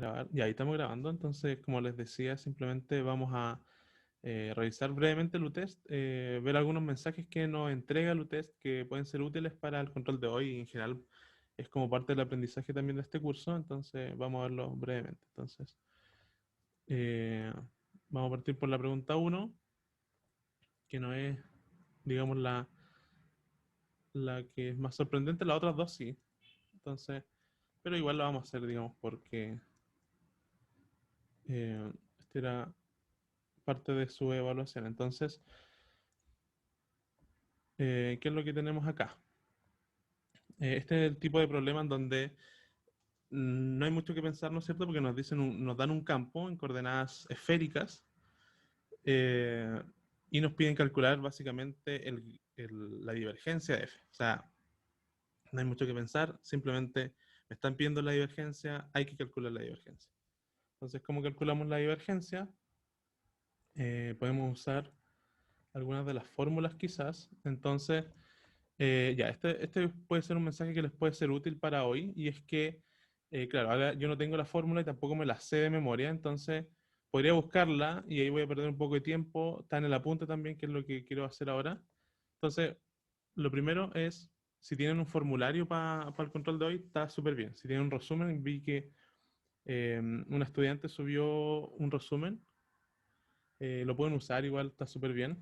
grabar. Y ahí estamos grabando, entonces, como les decía, simplemente vamos a revisar brevemente el UTEST, ver algunos mensajes que nos entrega el UTEST que pueden ser útiles para el control de hoy y en general es como parte del aprendizaje también de este curso, entonces vamos a verlo brevemente. Entonces, eh, vamos a partir por la pregunta uno que no es, digamos, la que es más sorprendente, las otras dos sí. Entonces, pero igual lo vamos a hacer, digamos, porque este era parte de su evaluación. Entonces, ¿qué es lo que tenemos acá? Este es el tipo de problema en donde no hay mucho que pensar, ¿no es cierto? Porque nos dicen nos dan un campo en coordenadas esféricas eh, y nos piden calcular básicamente la divergencia de f. O sea, no hay mucho que pensar, simplemente me están pidiendo la divergencia, hay que calcular la divergencia. Entonces, ¿cómo calculamos la divergencia? Podemos usar algunas de las fórmulas quizás. Entonces, ya, este puede ser un mensaje que les puede ser útil para hoy, y es que, claro, ahora yo no tengo la fórmula y tampoco me la sé de memoria, entonces podría buscarla y ahí voy a perder un poco de tiempo. Está en el apunte también, que es lo que quiero hacer ahora. Entonces, lo primero es, si tienen un formulario para el control de hoy, está súper bien. Si tienen un resumen, vi que una estudiante subió un resumen, lo pueden usar, igual está súper bien.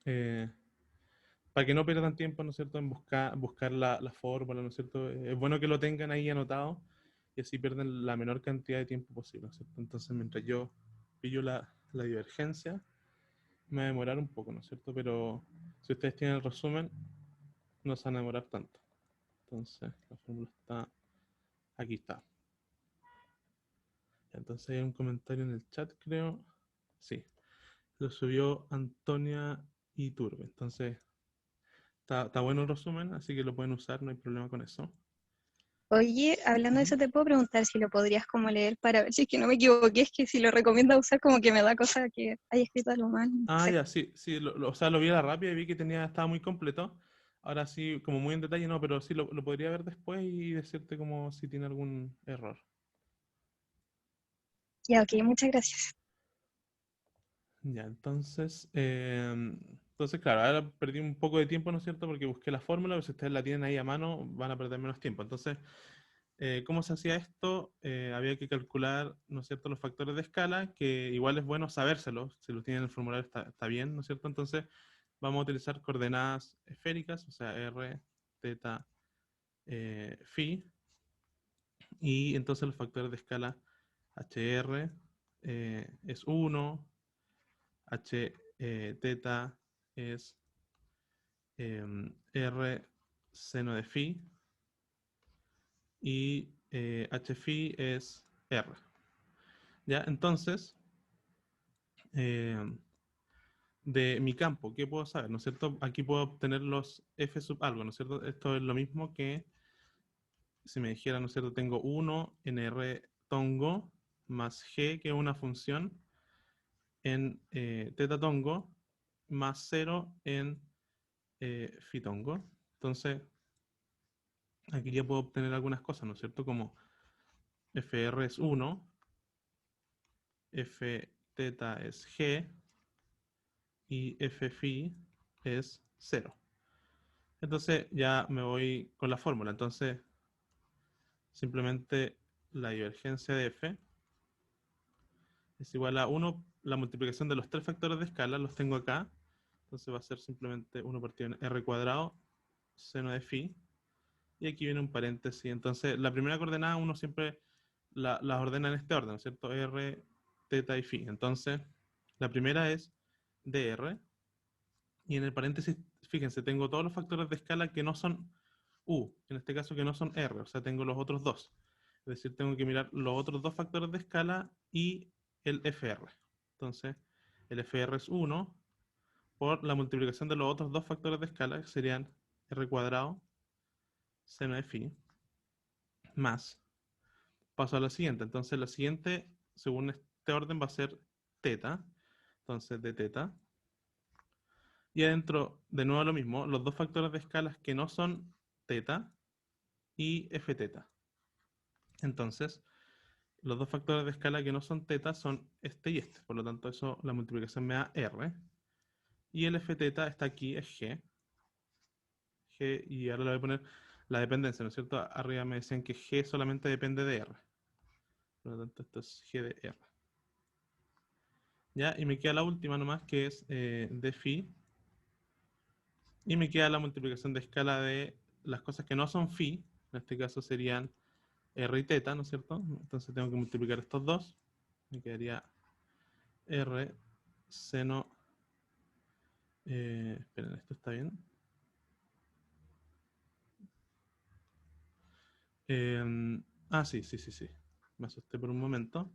Eh, para que no pierdan tiempo, ¿no es cierto?, en buscar la fórmula, ¿no es cierto? Es bueno que lo tengan ahí anotado y así pierden la menor cantidad de tiempo posible, ¿no es cierto? Entonces, mientras yo pillo la divergencia, me va a demorar un poco, ¿no es cierto? Pero si ustedes tienen el resumen, no se van a demorar tanto. Entonces, la fórmula está, aquí está. Entonces hay un comentario en el chat, creo. Sí, lo subió Antonia Iturbe. Entonces, está bueno el resumen, así que lo pueden usar, no hay problema con eso. Oye, hablando de Ujú. eso, te puedo preguntar si lo podrías como leer para ver si es que no me equivoqué, es que si lo recomienda usar como que me da cosa que haya escrito algo mal, no Ah, sé. ya, sí, sí, o sea, lo vi a la rápida y vi que estaba muy completo. Ahora sí, como muy en detalle, no, pero sí lo podría ver después y decirte como si tiene algún error. Ya, ok, muchas gracias. Ya, entonces, claro, ahora perdí un poco de tiempo, ¿no es cierto? Porque busqué la fórmula, pero si ustedes la tienen ahí a mano, van a perder menos tiempo. Entonces, ¿cómo se hacía esto? Había que calcular, ¿no es cierto?, los factores de escala, que igual es bueno sabérselos. Si los tienen en el formulario está bien, ¿no es cierto? Entonces, vamos a utilizar coordenadas esféricas, o sea, r, teta, phi, y entonces los factores de escala HR es 1, h teta es r seno de phi, y h phi es r. ¿Ya? Entonces, eh, de mi campo, ¿qué puedo saber? ¿No es cierto? Aquí puedo obtener los f sub algo, ¿no es cierto? Esto es lo mismo que si me dijera, ¿no es cierto? Tengo 1 en r tongo más g, que es una función, en teta tongo, más 0 en phi tongo. Entonces, aquí ya puedo obtener algunas cosas, ¿no es cierto? Como fr es 1, f teta es g y f phi es 0. Entonces ya me voy con la fórmula. Entonces, simplemente la divergencia de f es igual a 1, la multiplicación de los tres factores de escala, los tengo acá. Entonces va a ser simplemente 1 partido en r cuadrado, seno de phi. Y aquí viene un paréntesis. Entonces, la primera coordenada uno siempre las ordena en este orden, ¿no es cierto? R, teta y phi. Entonces, la primera es dr. Y en el paréntesis, fíjense, tengo todos los factores de escala que no son u, en este caso que no son r, o sea, tengo los otros dos. Es decir, tengo que mirar los otros dos factores de escala y el fr. Entonces, el fr es 1 por la multiplicación de los otros dos factores de escala, que serían r cuadrado, seno de phi, más. Paso a la siguiente. Entonces, la siguiente, según este orden, va a ser teta. Entonces, de teta. Y adentro, de nuevo lo mismo, los dos factores de escalas que no son teta y f teta. Entonces, los dos factores de escala que no son teta son este y este. Por lo tanto, eso, la multiplicación me da R. Y el f teta está aquí, es G. Y ahora le voy a poner la dependencia, ¿no es cierto? Arriba me decían que G solamente depende de R. Por lo tanto, esto es G de R. ¿Ya? Y me queda la última nomás, que es de phi. Y me queda la multiplicación de escala de las cosas que no son phi. En este caso serían R y teta, ¿no es cierto? Entonces tengo que multiplicar estos dos. Me quedaría R seno... esperen, ¿esto está bien? Sí, sí, sí, sí. Me asusté por un momento.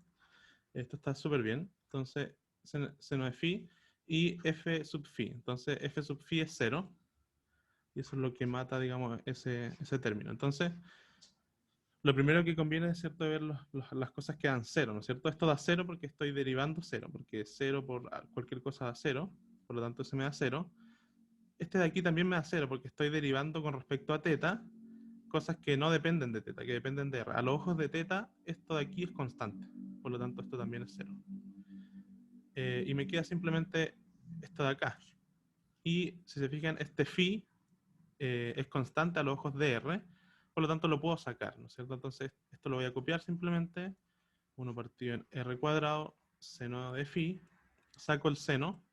Esto está súper bien. Entonces, seno de phi y f sub phi. Entonces, f sub phi es 0. Y eso es lo que mata, digamos, ese término. Entonces, lo primero que conviene es, ¿cierto?, ver las cosas que dan 0, ¿no es cierto? Esto da 0 porque estoy derivando 0, porque 0 por cualquier cosa da 0. Por lo tanto, se me da 0. Este de aquí también me da 0 porque estoy derivando con respecto a teta cosas que no dependen de teta, que dependen de r. A los ojos de teta, esto de aquí es constante. Por lo tanto, esto también es 0. Y me queda simplemente esto de acá. Y si se fijan, este phi es constante a los ojos de r, por lo tanto lo puedo sacar, ¿no es cierto? Entonces esto lo voy a copiar simplemente, 1 partido en r cuadrado, seno de phi, saco el seno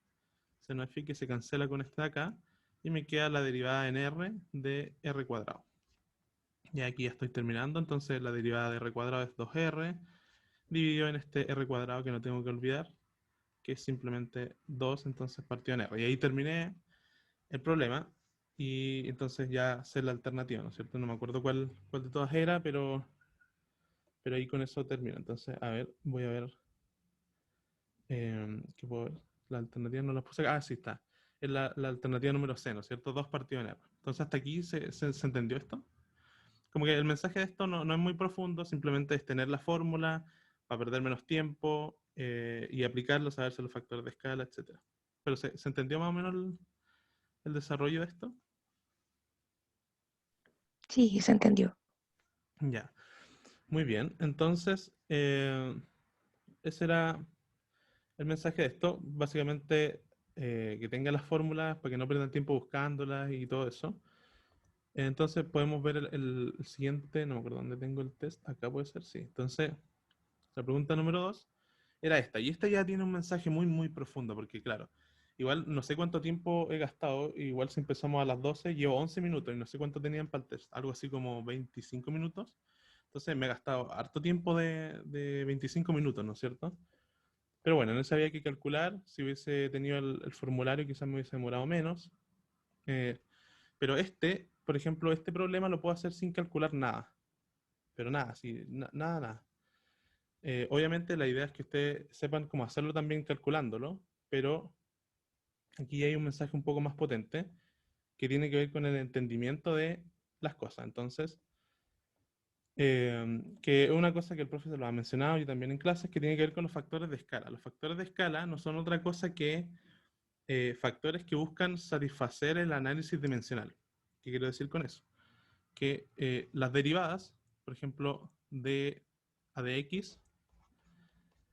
de phi que se cancela con este de acá, y me queda la derivada en r de r cuadrado. Y aquí ya estoy terminando, entonces la derivada de r cuadrado es 2r, dividido en este r cuadrado que no tengo que olvidar, que es simplemente 2, entonces partido en r. Y ahí terminé el problema, y entonces ya sé la alternativa, ¿no es cierto? No me acuerdo cuál de todas era, pero ahí con eso termino. Entonces, a ver, voy a ver qué puedo ver. La alternativa no la puse acá. Sí está. Es la alternativa número C, ¿no es cierto? 2 partido en R. Entonces, hasta aquí se entendió esto. Como que el mensaje de esto no es muy profundo, simplemente es tener la fórmula para perder menos tiempo y aplicarlo, saberse los factores de escala, etc. Pero ¿se entendió más o menos el desarrollo de esto? Sí, se entendió. Ya, muy bien. Entonces, ese era el mensaje de esto. Básicamente, que tengan las fórmulas para que no pierdan tiempo buscándolas y todo eso. Entonces, podemos ver el siguiente. No me acuerdo dónde tengo el test. Acá puede ser, sí. Entonces, la pregunta número 2 era esta. Y esta ya tiene un mensaje muy, muy profundo, porque claro, igual no sé cuánto tiempo he gastado. Igual si empezamos a las 12, llevo 11 minutos y no sé cuánto tenían para el test. Algo así como 25 minutos. Entonces me he gastado harto tiempo de 25 minutos, ¿no es cierto? Pero bueno, en eso había que calcular. Si hubiese tenido el formulario, quizás me hubiese demorado menos. Eh, pero por ejemplo, este problema lo puedo hacer sin calcular nada. Pero nada, sí, nada, nada. Obviamente la idea es que ustedes sepan cómo hacerlo también calculándolo, pero aquí hay un mensaje un poco más potente que tiene que ver con el entendimiento de las cosas. Entonces, que es una cosa que el profesor lo ha mencionado y también en clases, que tiene que ver con los factores de escala. Los factores de escala no son otra cosa que factores que buscan satisfacer el análisis dimensional. ¿Qué quiero decir con eso? Que las derivadas, por ejemplo, de a de x,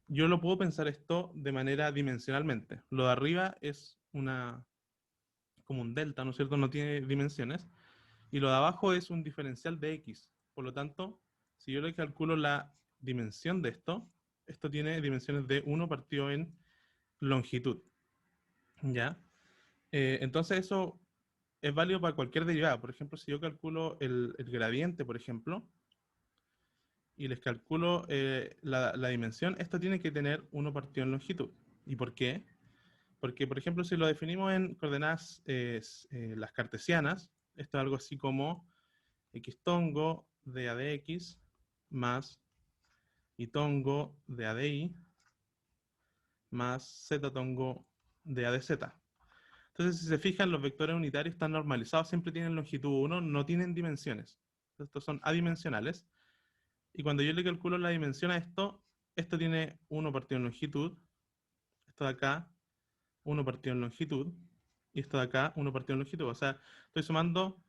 yo lo puedo pensar esto de manera dimensionalmente. Lo de arriba es como un delta, ¿no es cierto? No tiene dimensiones. Y lo de abajo es un diferencial de x. Por lo tanto, si yo le calculo la dimensión de esto tiene dimensiones de 1 partido en longitud. ¿Ya? Entonces eso es válido para cualquier derivada. Por ejemplo, si yo calculo el gradiente, por ejemplo, y les calculo la dimensión, esto tiene que tener 1 partido en longitud. ¿Y por qué? Porque, por ejemplo, si lo definimos en coordenadas las cartesianas, esto es algo así como x tongo de a de x más y tongo de a de y más z tongo de a de z. Entonces, si se fijan, los vectores unitarios están normalizados, siempre tienen longitud 1, no tienen dimensiones. Estos son adimensionales. Y cuando yo le calculo la dimensión a esto tiene 1 partido en longitud, esto de acá, 1 partido en longitud, y esto de acá, 1 partido en longitud. O sea, estoy sumando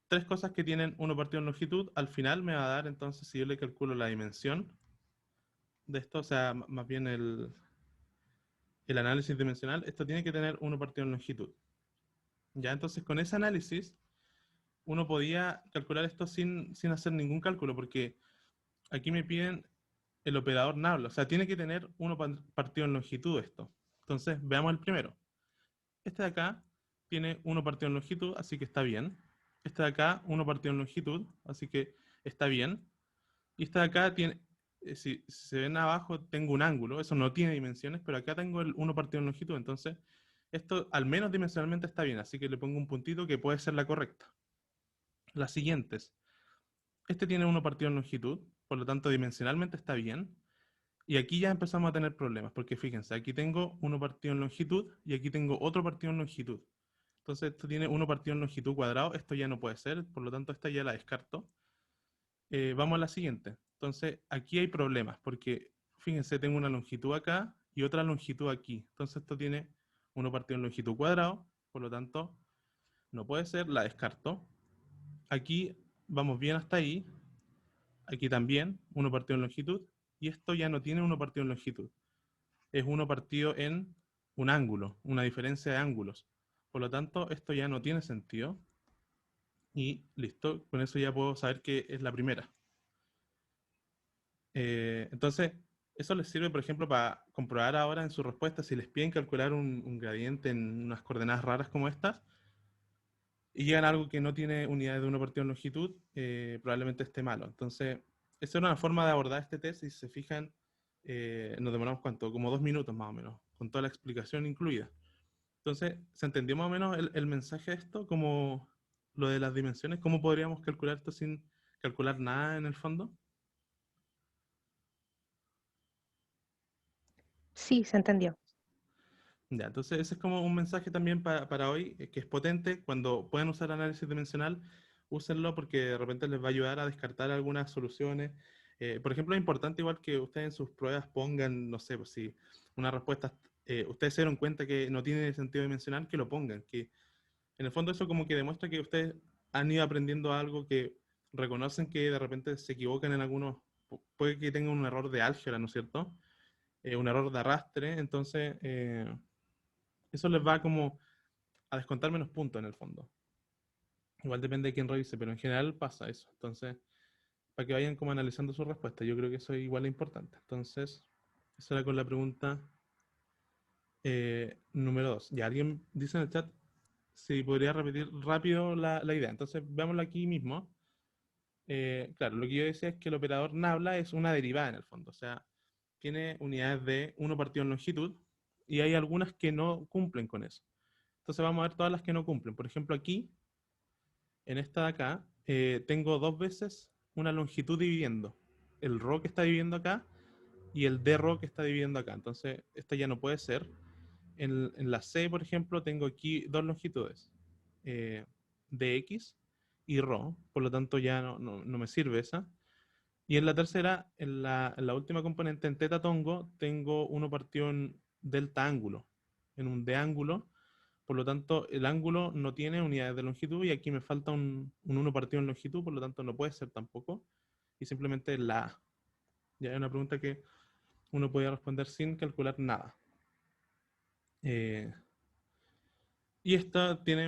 tres cosas que tienen 1 partido en longitud. Al final me va a dar, entonces, si yo le calculo la dimensión, de esto, o sea, más bien el análisis dimensional, esto tiene que tener 1 partido en longitud. Ya, entonces con ese análisis uno podía calcular esto sin hacer ningún cálculo, porque aquí me piden el operador nabla, o sea, tiene que tener 1 partido en longitud esto. Entonces, veamos el primero. Este de acá tiene 1 partido en longitud, así que está bien. Este de acá, 1 partido en longitud, así que está bien. Y este de acá tiene, si se ven abajo, tengo un ángulo, eso no tiene dimensiones, pero acá tengo el 1 partido en longitud, entonces esto al menos dimensionalmente está bien, así que le pongo un puntito que puede ser la correcta. Las siguientes. Este tiene 1 partido en longitud, por lo tanto dimensionalmente está bien. Y aquí ya empezamos a tener problemas, porque fíjense, aquí tengo 1 partido en longitud y aquí tengo otro partido en longitud. Entonces esto tiene 1 partido en longitud cuadrado, esto ya no puede ser, por lo tanto esta ya la descarto. Vamos a la siguiente. Entonces aquí hay problemas, porque fíjense, tengo una longitud acá y otra longitud aquí. Entonces esto tiene 1 partido en longitud cuadrado, por lo tanto no puede ser, la descarto. Aquí vamos bien hasta ahí, aquí también 1 partido en longitud, y esto ya no tiene 1 partido en longitud. Es 1 partido en un ángulo, una diferencia de ángulos. Por lo tanto, esto ya no tiene sentido. Y listo, con eso ya puedo saber que es la primera. Entonces, eso les sirve, por ejemplo, para comprobar ahora en su respuesta si les piden calcular un gradiente en unas coordenadas raras como estas y llegan a algo que no tiene unidades de 1 partido en longitud, probablemente esté malo. Entonces, esa era una forma de abordar este test y si se fijan, nos demoramos cuánto, como 2 minutos más o menos, con toda la explicación incluida. Entonces, ¿se entendió más o menos el mensaje de esto? Como lo de las dimensiones, ¿cómo podríamos calcular esto sin calcular nada en el fondo? Sí, se entendió. Ya, entonces ese es como un mensaje también para hoy, que es potente. Cuando puedan usar análisis dimensional, úsenlo porque de repente les va a ayudar a descartar algunas soluciones. Por ejemplo, es importante igual que ustedes en sus pruebas pongan, no sé, pues si una respuesta, ustedes se dieron cuenta que no tiene sentido dimensional, que lo pongan, que en el fondo eso como que demuestra que ustedes han ido aprendiendo algo, que reconocen que de repente se equivocan en algunos, puede que tengan un error de álgebra, ¿no es cierto? Un error de arrastre, entonces eso les va como a descontar menos puntos en el fondo. Igual depende de quién revise, pero en general pasa eso. Entonces, para que vayan como analizando su respuesta, yo creo que eso igual es importante. Entonces, eso era con la pregunta número 2. Ya alguien dice en el chat si podría repetir rápido la idea. Entonces, veámoslo aquí mismo. Claro, lo que yo decía es que el operador nabla es una derivada en el fondo. O sea, tiene unidades de 1 partido en longitud y hay algunas que no cumplen con eso. Entonces vamos a ver todas las que no cumplen. Por ejemplo, aquí, en esta de acá, tengo 2 veces una longitud dividiendo. El ρ que está dividiendo acá y el dρ que está dividiendo acá. Entonces, esta ya no puede ser. En la C, por ejemplo, tengo aquí 2 longitudes. Dx y ρ. Por lo tanto, ya no me sirve esa. Y en la tercera, en la última componente, en teta tongo, tengo 1 partido en delta ángulo. En un d ángulo. Por lo tanto, el ángulo no tiene unidades de longitud y aquí me falta un 1 partido en longitud, por lo tanto no puede ser tampoco. Y simplemente la A. Ya hay una pregunta que uno podía responder sin calcular nada. Y esta tiene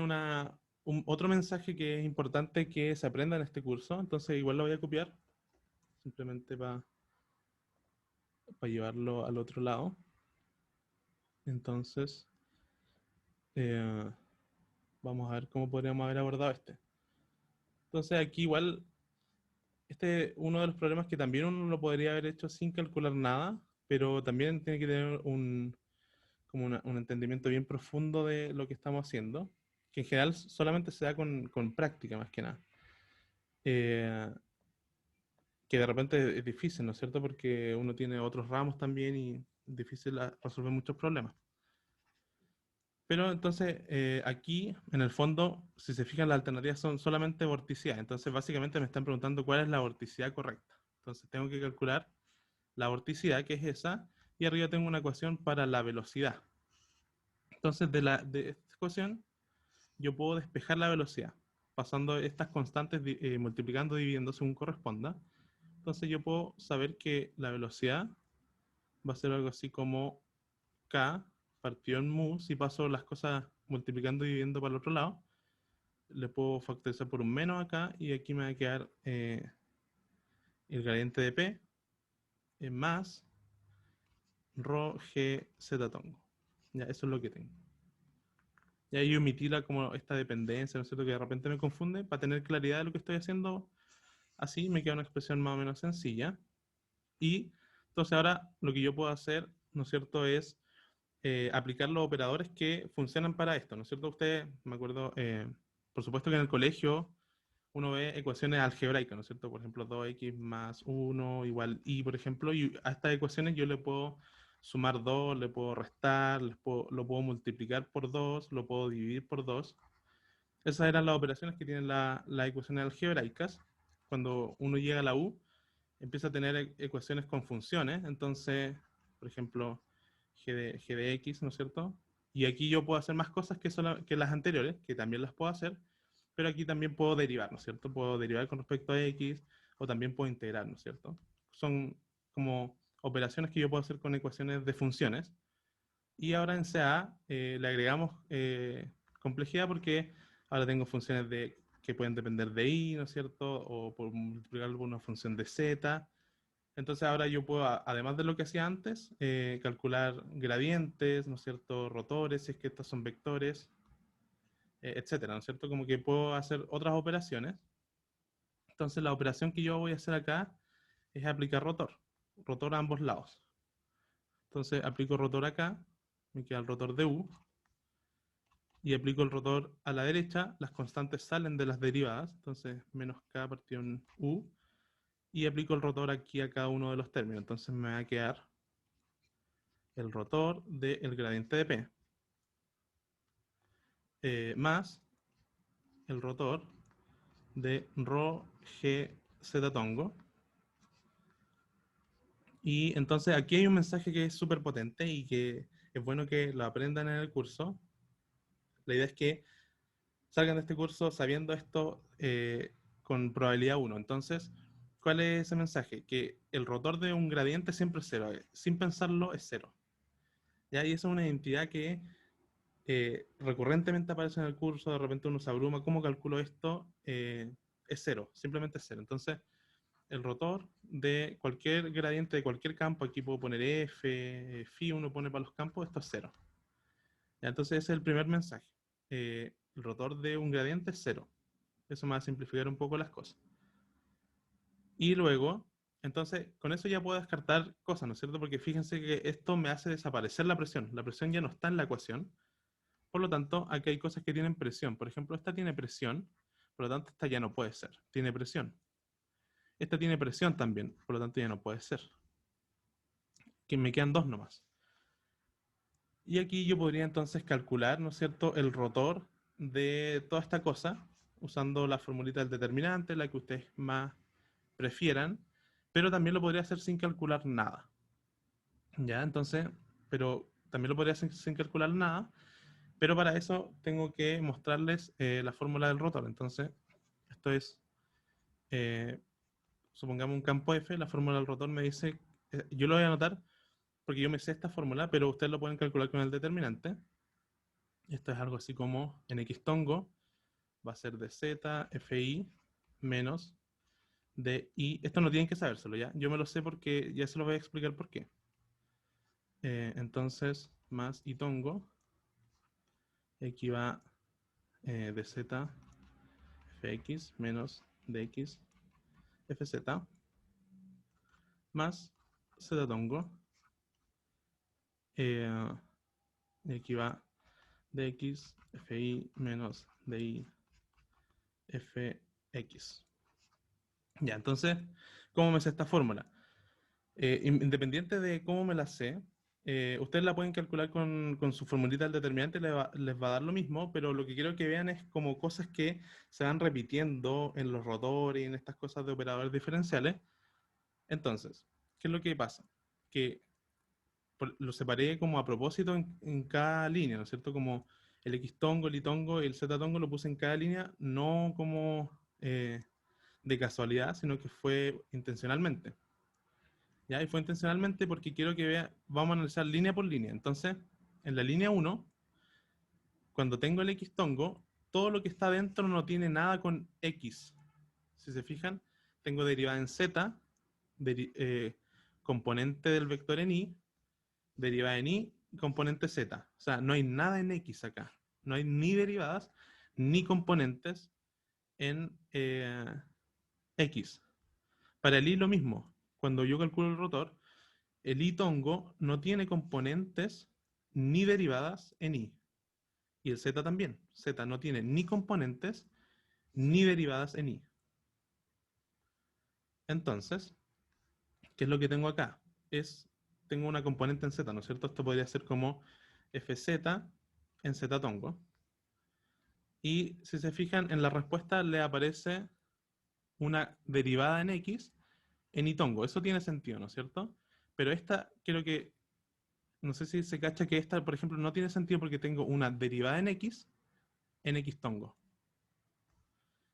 otro mensaje que es importante que se aprenda en este curso, entonces igual lo voy a copiar, simplemente para llevarlo al otro lado. Entonces, eh, vamos a ver cómo podríamos haber abordado este. Entonces aquí igual este uno de los problemas que también uno lo podría haber hecho sin calcular nada, pero también tiene que tener como un entendimiento bien profundo de lo que estamos haciendo, que en general solamente se da con práctica más que nada. Que de repente es difícil, ¿no es cierto? Porque uno tiene otros ramos también y es difícil resolver muchos problemas. Pero entonces aquí, en el fondo, si se fijan, las alternativas son solamente vorticidad. Entonces básicamente me están preguntando cuál es la vorticidad correcta. Entonces tengo que calcular la vorticidad, que es esa, y arriba tengo una ecuación para la velocidad. Entonces de esta ecuación yo puedo despejar la velocidad, pasando estas constantes, multiplicando, dividiendo según corresponda. Entonces yo puedo saber que la velocidad va a ser algo así como K partido en mu. Si paso las cosas multiplicando y dividiendo para el otro lado, le puedo factorizar por un menos acá y aquí me va a quedar el gradiente de P más rho g z tongo. Ya, eso es lo que tengo. Y ahí omití como esta dependencia, ¿no es cierto? Que de repente me confunde. Para tener claridad de lo que estoy haciendo, así me queda una expresión más o menos sencilla. Y entonces ahora lo que yo puedo hacer, ¿no es cierto?, es aplicar los operadores que funcionan para esto, ¿no es cierto? Ustedes, me acuerdo, por supuesto que en el colegio uno ve ecuaciones algebraicas, ¿no es cierto? Por ejemplo, 2x más 1 igual y, por ejemplo, y a estas ecuaciones yo le puedo sumar 2, le puedo restar, lo puedo multiplicar por 2, lo puedo dividir por 2. Esas eran las operaciones que tienen las ecuaciones algebraicas. Cuando uno llega a la U, empieza a tener ecuaciones con funciones. Entonces, por ejemplo, g de x, ¿no es cierto? Y aquí yo puedo hacer más cosas que las anteriores, que también las puedo hacer, pero aquí también puedo derivar, ¿no es cierto? Puedo derivar con respecto a x, o también puedo integrar, ¿no es cierto? Son como operaciones que yo puedo hacer con ecuaciones de funciones. Y ahora en CA le agregamos complejidad porque ahora tengo funciones que pueden depender de i, ¿no es cierto? O por multiplicarlo por una función de z. Entonces ahora yo puedo, además de lo que hacía antes, calcular gradientes, ¿no es cierto? Rotores, si es que estos son vectores, etcétera, ¿no es cierto? Como que puedo hacer otras operaciones. Entonces la operación que yo voy a hacer acá es aplicar rotor a ambos lados. Entonces aplico rotor acá, me queda el rotor de u, y aplico el rotor a la derecha, las constantes salen de las derivadas, entonces menos k partido en u, y aplico el rotor aquí a cada uno de los términos, entonces me va a quedar el rotor del gradiente de p más el rotor de rho g z tongo. Y entonces aquí hay un mensaje que es súper potente y que es bueno que lo aprendan en el curso. La idea es que salgan de este curso sabiendo esto con probabilidad 1. Entonces, ¿cuál es ese mensaje? Que el rotor de un gradiente siempre es cero. Sin pensarlo, es cero. ¿Ya? Y esa es una identidad que recurrentemente aparece en el curso. De repente uno se abruma. ¿Cómo calculo esto? Es cero. Simplemente es cero. Entonces, el rotor de cualquier gradiente de cualquier campo, aquí puedo poner f, phi, uno pone para los campos, esto es cero. ¿Ya? Entonces, ese es el primer mensaje. El rotor de un gradiente es cero. Eso me va a simplificar un poco las cosas. Y luego, entonces, con eso ya puedo descartar cosas, ¿no es cierto? Porque fíjense que esto me hace desaparecer la presión. La presión ya no está en la ecuación. Por lo tanto, aquí hay cosas que tienen presión. Por ejemplo, esta tiene presión, por lo tanto, esta ya no puede ser. Tiene presión. Esta tiene presión también, por lo tanto, ya no puede ser. Que me quedan dos nomás. Y aquí yo podría entonces calcular, ¿no es cierto?, el rotor de toda esta cosa, usando la formulita del determinante, la que ustedes más prefieran, pero también lo podría hacer sin calcular nada. ¿Ya? Entonces, pero también lo podría hacer sin calcular nada, pero para eso tengo que mostrarles la fórmula del rotor. Entonces, esto es, eh, supongamos un campo F, la fórmula del rotor me dice, yo lo voy a anotar porque yo me sé esta fórmula, pero ustedes lo pueden calcular con el determinante. Esto es algo así como en X tongo va a ser de Z, FI menos de I. Esto no tienen que sabérselo, ¿ya? Yo me lo sé porque ya se lo voy a explicar por qué. Entonces, más I tongo equivale de Z Fx menos dx Fz más Z tongo equivale dx Fi menos di Fx. Ya, entonces, ¿cómo me sé esta fórmula? Independiente de cómo me la sé, ustedes la pueden calcular con su formulita del determinante, les va a dar lo mismo, pero lo que quiero que vean es como cosas que se van repitiendo en los rotores y en estas cosas de operadores diferenciales. Entonces, ¿qué es lo que pasa? Que lo separé como a propósito en cada línea, ¿no es cierto? Como el X tongo, el Y tongo y el Z tongo lo puse en cada línea, no como de casualidad, sino que fue intencionalmente. ¿Ya? Y fue intencionalmente porque quiero que vea, vamos a analizar línea por línea. Entonces, en la línea 1, cuando tengo el X tongo, todo lo que está dentro no tiene nada con X. Si se fijan, tengo derivada en Z, componente del vector en Y, derivada en Y, componente Z. O sea, no hay nada en X acá. No hay ni derivadas ni componentes en X. Para el Y lo mismo. Cuando yo calculo el rotor, el Y tongo no tiene componentes ni derivadas en Y. Y el Z también. Z no tiene ni componentes ni derivadas en Y. Entonces, ¿qué es lo que tengo acá? Tengo una componente en Z, ¿no es cierto? Esto podría ser como FZ en Z tongo. Y si se fijan, en la respuesta le aparece una derivada en X en Y tongo. Eso tiene sentido, ¿no es cierto? Pero esta, quiero que, no sé si se cacha que esta, por ejemplo, no tiene sentido porque tengo una derivada en X tongo.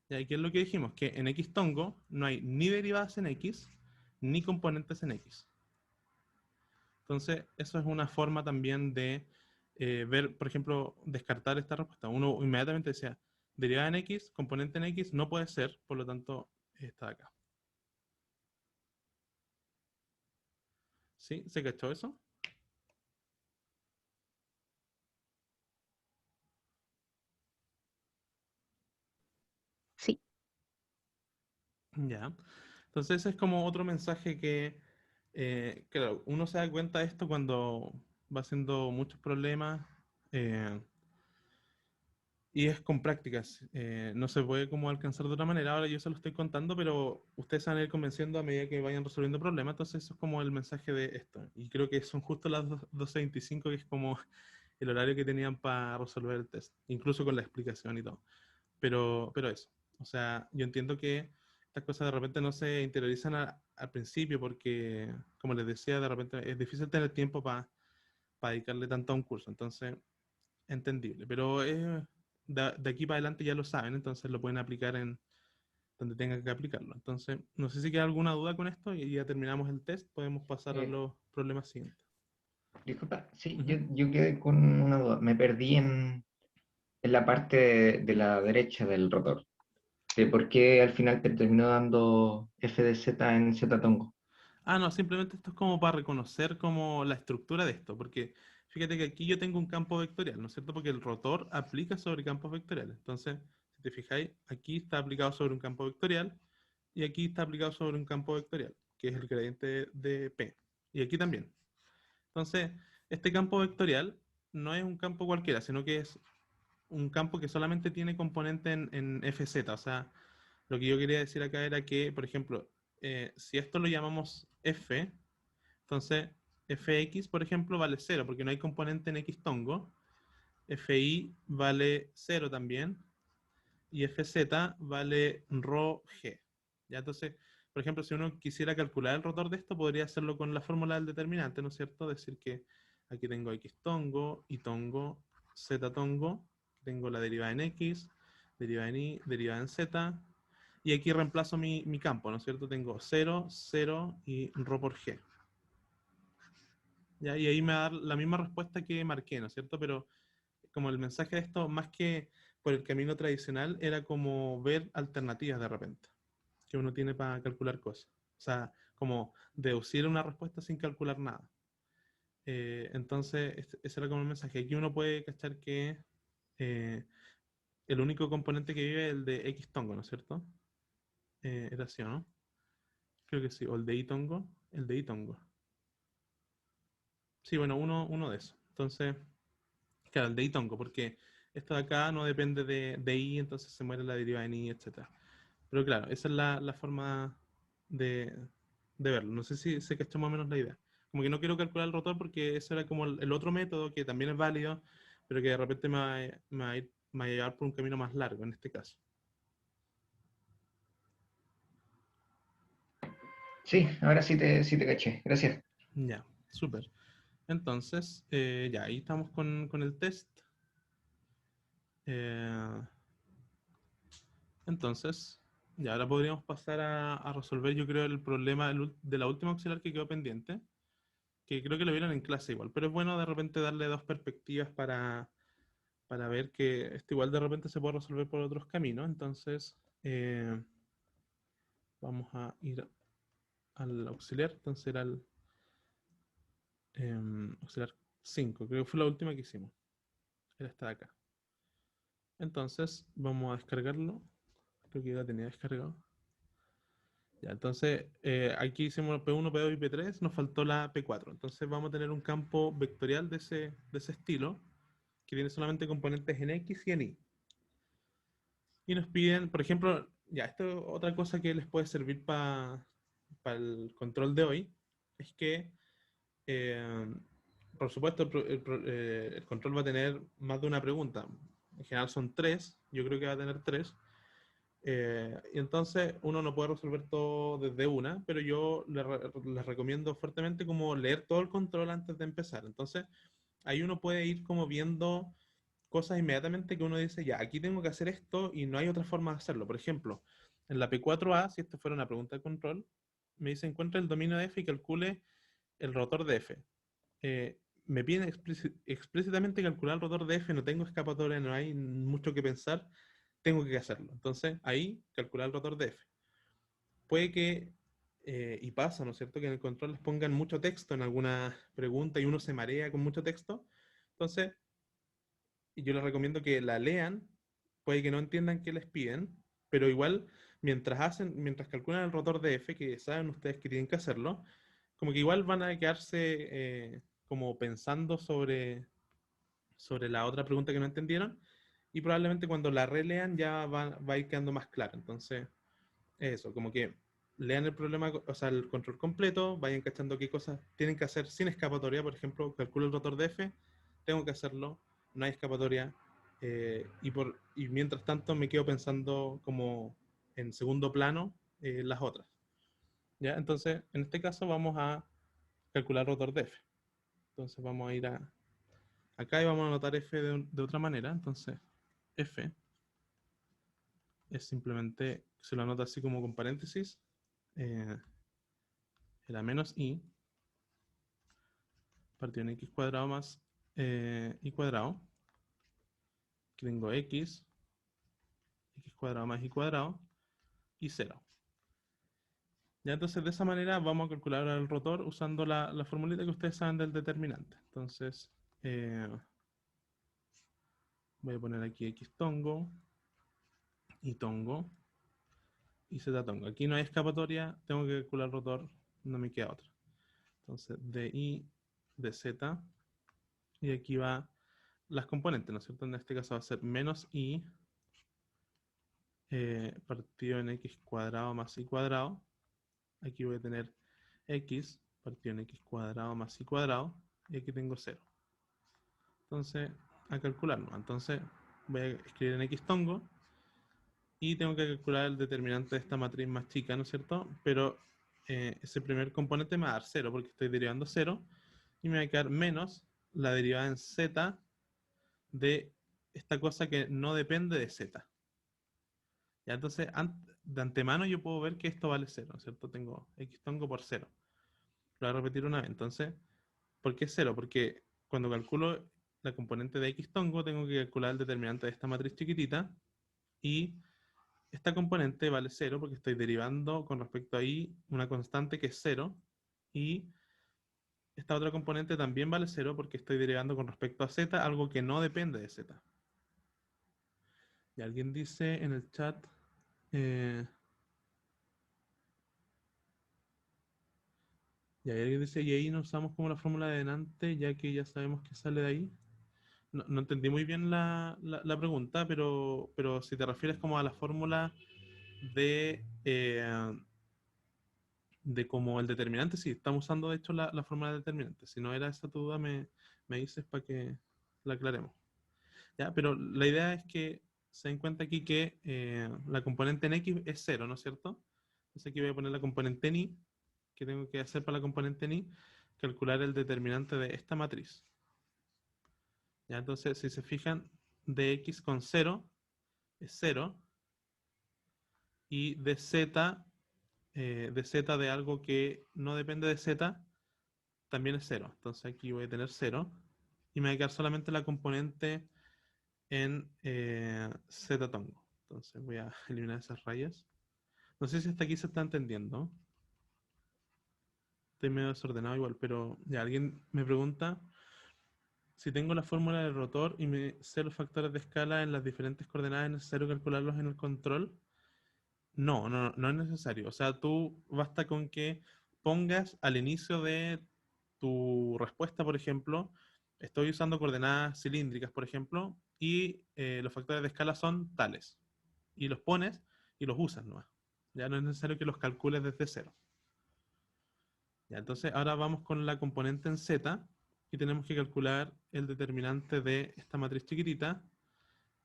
¿Y aquí es lo que dijimos? Que en X tongo no hay ni derivadas en X, ni componentes en X. Entonces, eso es una forma también de ver, por ejemplo, descartar esta respuesta. Uno inmediatamente decía, derivada en X, componente en X, no puede ser, por lo tanto, está acá. ¿Sí? ¿Se cachó eso? Sí. Ya. Entonces, ese es como otro mensaje que, claro, uno se da cuenta de esto cuando va haciendo muchos problemas. eh, Y es con prácticas. No se puede como alcanzar de otra manera. Ahora yo se lo estoy contando, pero ustedes se van a ir convenciendo a medida que vayan resolviendo problemas. Entonces eso es como el mensaje de esto. Y creo que son justo las 12:25, que es como el horario que tenían para resolver el test. Incluso con la explicación y todo. Pero eso. O sea, yo entiendo que estas cosas de repente no se interiorizan al principio porque, como les decía, de repente es difícil tener tiempo para dedicarle tanto a un curso. Entonces entendible. Pero de aquí para adelante ya lo saben, entonces lo pueden aplicar en donde tengan que aplicarlo. Entonces, no sé si queda alguna duda con esto y ya terminamos el test, podemos pasar a Eh, los problemas siguientes. Disculpa, sí, Ujú. yo quedé con una duda. Me perdí en la parte de la derecha del rotor. De por qué al final te terminó dando f de z en z tongo. Ah, no, simplemente esto es como para reconocer como la estructura de esto, porque fíjate que aquí yo tengo un campo vectorial, ¿no es cierto? Porque el rotor aplica sobre campos vectoriales. Entonces, si te fijáis, aquí está aplicado sobre un campo vectorial y aquí está aplicado sobre un campo vectorial, que es el gradiente de P. Y aquí también. Entonces, este campo vectorial no es un campo cualquiera, sino que es un campo que solamente tiene componente en FZ. O sea, lo que yo quería decir acá era que, por ejemplo, si esto lo llamamos F, entonces Fx, por ejemplo, vale 0, porque no hay componente en X tongo. Fi vale 0 también. Y Fz vale rho g. ¿Ya? Entonces, por ejemplo, si uno quisiera calcular el rotor de esto, podría hacerlo con la fórmula del determinante, ¿no es cierto? Decir que aquí tengo X tongo, Y tongo, Z tongo, tengo la derivada en X, derivada en Y, derivada en Z, y aquí reemplazo mi campo, ¿no es cierto? Tengo 0, 0 y rho por G. ¿Ya? Y ahí me va a dar la misma respuesta que marqué, ¿no es cierto? Pero como el mensaje de esto, más que por el camino tradicional, era como ver alternativas de repente que uno tiene para calcular cosas. O sea, como deducir una respuesta sin calcular nada. Entonces, ese era como el mensaje. Aquí uno puede cachar que eh, el único componente que vive es el de X tongo, ¿no es cierto? Era así, ¿o no? Creo que sí. O el de Y tongo. El de Y tongo. Sí, bueno, uno de esos. Entonces, claro, el de Y tongo, porque esto de acá no depende de Y, entonces se muere la derivada en Y, etc. Pero claro, esa es la forma de, de verlo. No sé si se cachó más o menos la idea. Como que no quiero calcular el rotor porque ese era como el otro método que también es válido, pero que de repente me va a llevar por un camino más largo en este caso. Sí, ahora sí te caché. Gracias. Ya, súper. Entonces, ya, ahí estamos con el test. Eh, entonces, Y ahora podríamos pasar a resolver, yo creo, el problema de la última auxiliar que quedó pendiente, que creo que lo vieron en clase igual, pero es bueno de repente darle dos perspectivas para ver que esto igual de repente se puede resolver por otros caminos. Entonces, vamos a ir al auxiliar, entonces era el auxiliar 5, creo que fue la última que hicimos, era esta de acá. Entonces, vamos a descargarlo, creo que ya la tenía descargado. Ya, entonces, aquí hicimos P1, P2 y P3, nos faltó la P4. Entonces vamos a tener un campo vectorial de ese estilo, que tiene solamente componentes en X y en Y. Y nos piden, por ejemplo, ya, esto es otra cosa que les puede servir para el control de hoy, es que, eh, por supuesto, el control va a tener más de una pregunta. En general son tres, yo creo que va a tener tres. Y entonces uno no puede resolver todo desde una, pero yo les recomiendo fuertemente como leer todo el control antes de empezar. Entonces ahí uno puede ir como viendo cosas inmediatamente que uno dice, ya, aquí tengo que hacer esto y no hay otra forma de hacerlo. Por ejemplo, en la P4A, si esto fuera una pregunta de control, me dice encuentra el dominio de F y calcule el rotor de F. Me piden explícitamente calcular el rotor de F, no tengo escapatoria, no hay mucho que pensar, tengo que hacerlo. Entonces, ahí, calcular el rotor de F. Puede que, y pasa, ¿no es cierto?, que en el control les pongan mucho texto en alguna pregunta y uno se marea con mucho texto. Entonces, yo les recomiendo que la lean, puede que no entiendan qué les piden, pero igual, mientras calculan el rotor de F, que saben ustedes que tienen que hacerlo, como que igual van a quedarse como pensando sobre la otra pregunta que no entendieron, y probablemente cuando la relean ya va a ir quedando más claro. Entonces, eso, como que lean el problema, o sea, el control completo, vayan cachando qué cosas tienen que hacer sin escapatoria. Por ejemplo, calculo el rotor de F, tengo que hacerlo, no hay escapatoria. Y mientras tanto me quedo pensando como en segundo plano las otras. ¿Ya? Entonces, en este caso vamos a calcular el rotor de F. Entonces vamos a ir acá y vamos a anotar F de otra manera. Entonces, F es simplemente, se lo anota así como con paréntesis, era menos I, partido en X cuadrado más Y cuadrado. Aquí tengo X cuadrado más Y cuadrado, y 0. Ya, entonces de esa manera vamos a calcular el rotor usando la formulita que ustedes saben del determinante. Entonces, voy a poner aquí X tongo, Y tongo, y Z tongo. Aquí no hay escapatoria, tengo que calcular el rotor, no me queda otra. Entonces, de Y, de Z, y aquí va las componentes, ¿no es cierto? En este caso va a ser menos I partido en X cuadrado más Y cuadrado. Aquí voy a tener X partido en X cuadrado más Y cuadrado, y aquí tengo 0. Entonces, a calcularlo. Entonces, voy a escribir en X tongo, y tengo que calcular el determinante de esta matriz más chica, ¿no es cierto? Pero ese primer componente me va a dar 0 porque estoy derivando 0, y me va a quedar menos la derivada en z de esta cosa que no depende de z. Ya, entonces, de antemano yo puedo ver que esto vale 0, ¿no es cierto? Tengo X tongo por 0. Lo voy a repetir una vez. Entonces, ¿por qué 0? Porque cuando calculo la componente de X tongo, tengo que calcular el determinante de esta matriz chiquitita, y esta componente vale 0 porque estoy derivando con respecto a Y una constante que es 0, y esta otra componente también vale 0 porque estoy derivando con respecto a Z algo que no depende de Z. Y alguien dice en el chat, y alguien dice, y ahí no usamos como la fórmula de delante, ya que ya sabemos que sale de ahí. No entendí muy bien la pregunta, pero si te refieres como a la fórmula de como el determinante, sí, estamos usando de hecho la fórmula de determinante. Si no era esa tu duda, me dices para que la aclaremos. ¿Ya? Pero la idea es que se den cuenta aquí que la componente en X es 0, ¿no es cierto? Entonces aquí voy a poner la componente en Y, que tengo que hacer para la componente en Y, calcular el determinante de esta matriz. ¿Ya? Entonces, si se fijan, dx con 0 es 0, y de z de algo que no depende de z, también es 0. Entonces aquí voy a tener 0 y me va a quedar solamente la componente en z tongo. Entonces voy a eliminar esas rayas. No sé si hasta aquí se está entendiendo. Estoy medio desordenado igual, pero ya alguien me pregunta si tengo la fórmula del rotor y me sé los factores de escala en las diferentes coordenadas, ¿es necesario calcularlos en el control? No es necesario. O sea, tú basta con que pongas al inicio de tu respuesta, por ejemplo, estoy usando coordenadas cilíndricas, por ejemplo, y los factores de escala son tales. Y los pones y los usas, ¿no? Ya no es necesario que los calcules desde cero. Ya, entonces ahora vamos con la componente en z y tenemos que calcular el determinante de esta matriz chiquitita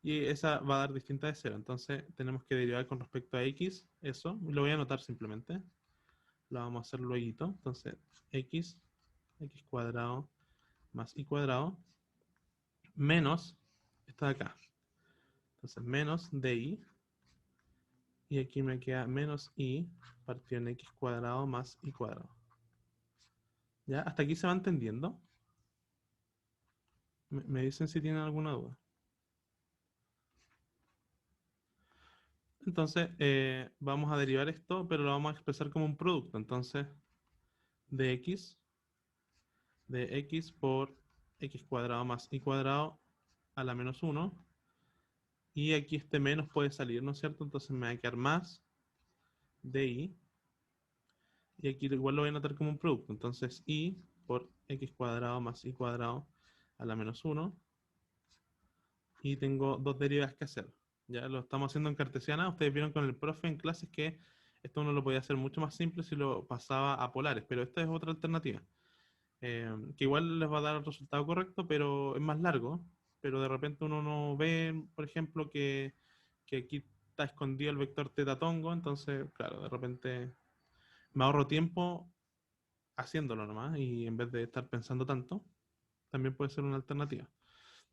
y esa va a dar distinta de cero. Entonces tenemos que derivar con respecto a x, eso, lo voy a anotar simplemente. Lo vamos a hacer luego. Entonces x cuadrado más y cuadrado menos esta de acá. Entonces menos di y aquí me queda menos i partido en x cuadrado más y cuadrado. ¿Ya? ¿Hasta aquí se va entendiendo? Me dicen si tienen alguna duda. Entonces, vamos a derivar esto, pero lo vamos a expresar como un producto. Entonces, de x por x cuadrado más y cuadrado a la menos 1. Y aquí este menos puede salir, ¿no es cierto? Entonces me va a quedar más de i. Y aquí igual lo voy a anotar como un producto. Entonces, i por x cuadrado más y cuadrado a la menos 1. Y tengo dos derivadas que hacer. Ya lo estamos haciendo en cartesiana. Ustedes vieron con el profe en clases que esto uno lo podía hacer mucho más simple si lo pasaba a polares, pero esta es otra alternativa. Que igual les va a dar el resultado correcto, pero es más largo. Pero de repente uno no ve, por ejemplo, que aquí está escondido el vector teta tongo, entonces, claro, de repente me ahorro tiempo haciéndolo nomás y en vez de estar pensando tanto, también puede ser una alternativa.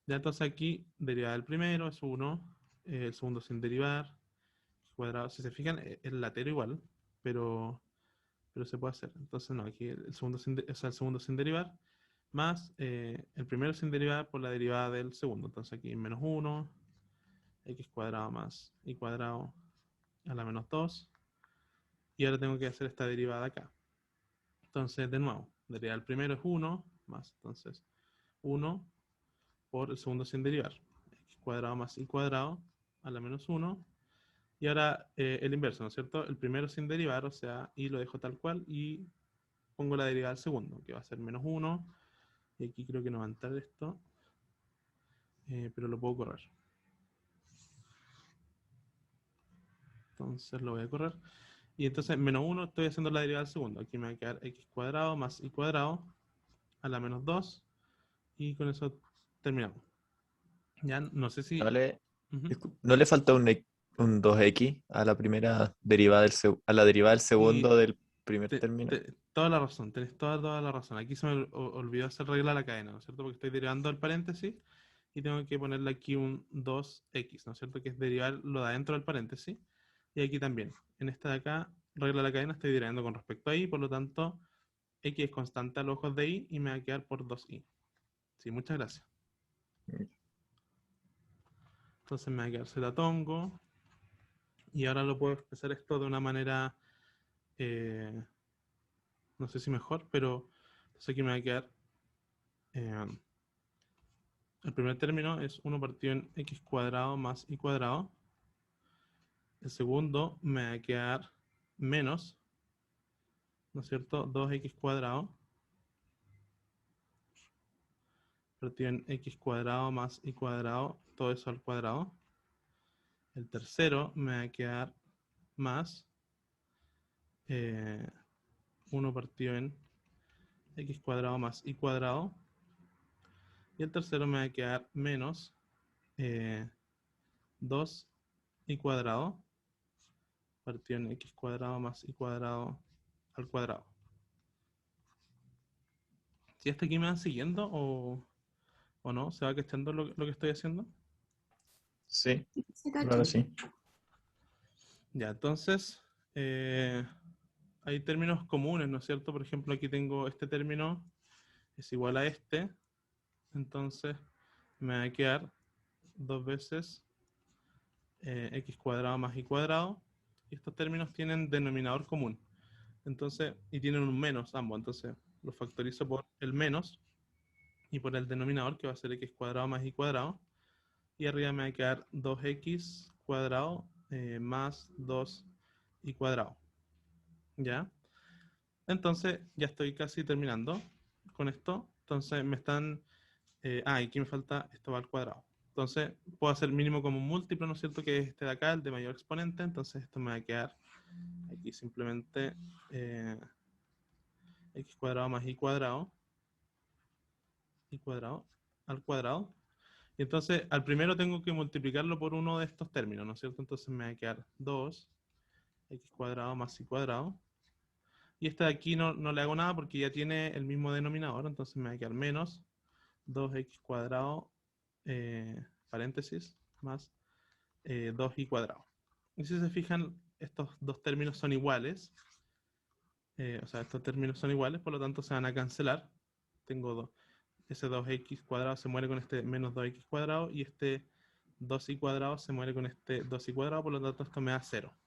Ya entonces aquí derivada del primero es 1, el segundo sin derivar, cuadrado, si se fijan, el latero igual, pero se puede hacer. Entonces no, aquí el segundo el segundo sin derivar, más el primero sin derivar por la derivada del segundo. Entonces aquí menos 1, x cuadrado más y cuadrado a la menos 2. Y ahora tengo que hacer esta derivada acá. Entonces, de nuevo, derivada del primero es 1, más, entonces, 1 por el segundo sin derivar. X cuadrado más y cuadrado a la menos 1. Y ahora el inverso, ¿no es cierto? El primero sin derivar, o sea, y lo dejo tal cual, y pongo la derivada del segundo, que va a ser menos 1. Y aquí creo que no va a entrar esto, pero lo puedo correr. Entonces lo voy a correr. Y entonces, menos 1, estoy haciendo la derivada del segundo. Aquí me va a quedar x cuadrado más y cuadrado a la menos 2. Y con eso terminamos. Ya no sé si... Ujú. ¿No le falta un 2x a la primera derivada a la derivada del segundo del primer término? Toda la razón, tenés toda la razón. Aquí se me olvidó hacer regla la cadena, ¿no es cierto? Porque estoy derivando el paréntesis y tengo que ponerle aquí un 2x, ¿no es cierto? Que es derivar lo de adentro del paréntesis. Y aquí también. En esta de acá, regla la cadena, estoy derivando con respecto a y, por lo tanto, x es constante a los ojos de y y me va a quedar por 2i. Sí, muchas gracias. Entonces me va a quedar z tongo. Y ahora lo puedo expresar esto de una manera, no sé si mejor, pero entonces aquí me va a quedar, el primer término es 1 partido en x cuadrado más y cuadrado. El segundo me va a quedar menos, ¿no es cierto? 2x cuadrado partido en x cuadrado más y cuadrado, todo eso al cuadrado. El tercero me va a quedar más 1 partido en x cuadrado más y cuadrado. Y el tercero me va a quedar menos 2 y cuadrado partido en x cuadrado más y cuadrado al cuadrado. ¿Si hasta aquí me van siguiendo o no? ¿Se va cachando lo que estoy haciendo? Sí, Se cacha. claro, sí. Ya, entonces, hay términos comunes, ¿no es cierto? Por ejemplo, aquí tengo este término es igual a este, entonces me va a quedar dos veces x cuadrado más y cuadrado, y estos términos tienen denominador común, entonces, y tienen un menos ambos, entonces lo factorizo por el menos y por el denominador que va a ser x cuadrado más y cuadrado, y arriba me va a quedar 2x cuadrado más 2y cuadrado, ¿ya? Entonces ya estoy casi terminando con esto, entonces me están, y aquí me falta esto va al cuadrado. Entonces puedo hacer mínimo como un múltiplo, ¿no es cierto? Que es este de acá, el de mayor exponente, entonces esto me va a quedar aquí simplemente x cuadrado más y cuadrado al cuadrado. Y entonces al primero tengo que multiplicarlo por uno de estos términos, ¿no es cierto? Entonces me va a quedar 2x cuadrado más y cuadrado. Y este de aquí no le hago nada porque ya tiene el mismo denominador, entonces me va a quedar menos 2x cuadrado, paréntesis, más 2y cuadrado. Y si se fijan, estos dos términos son iguales, o sea, estos términos son iguales, por lo tanto se van a cancelar. Tengo ese 2x cuadrado se muere con este menos 2x cuadrado, y este 2y cuadrado se muere con este 2y cuadrado, por lo tanto esto me da 0.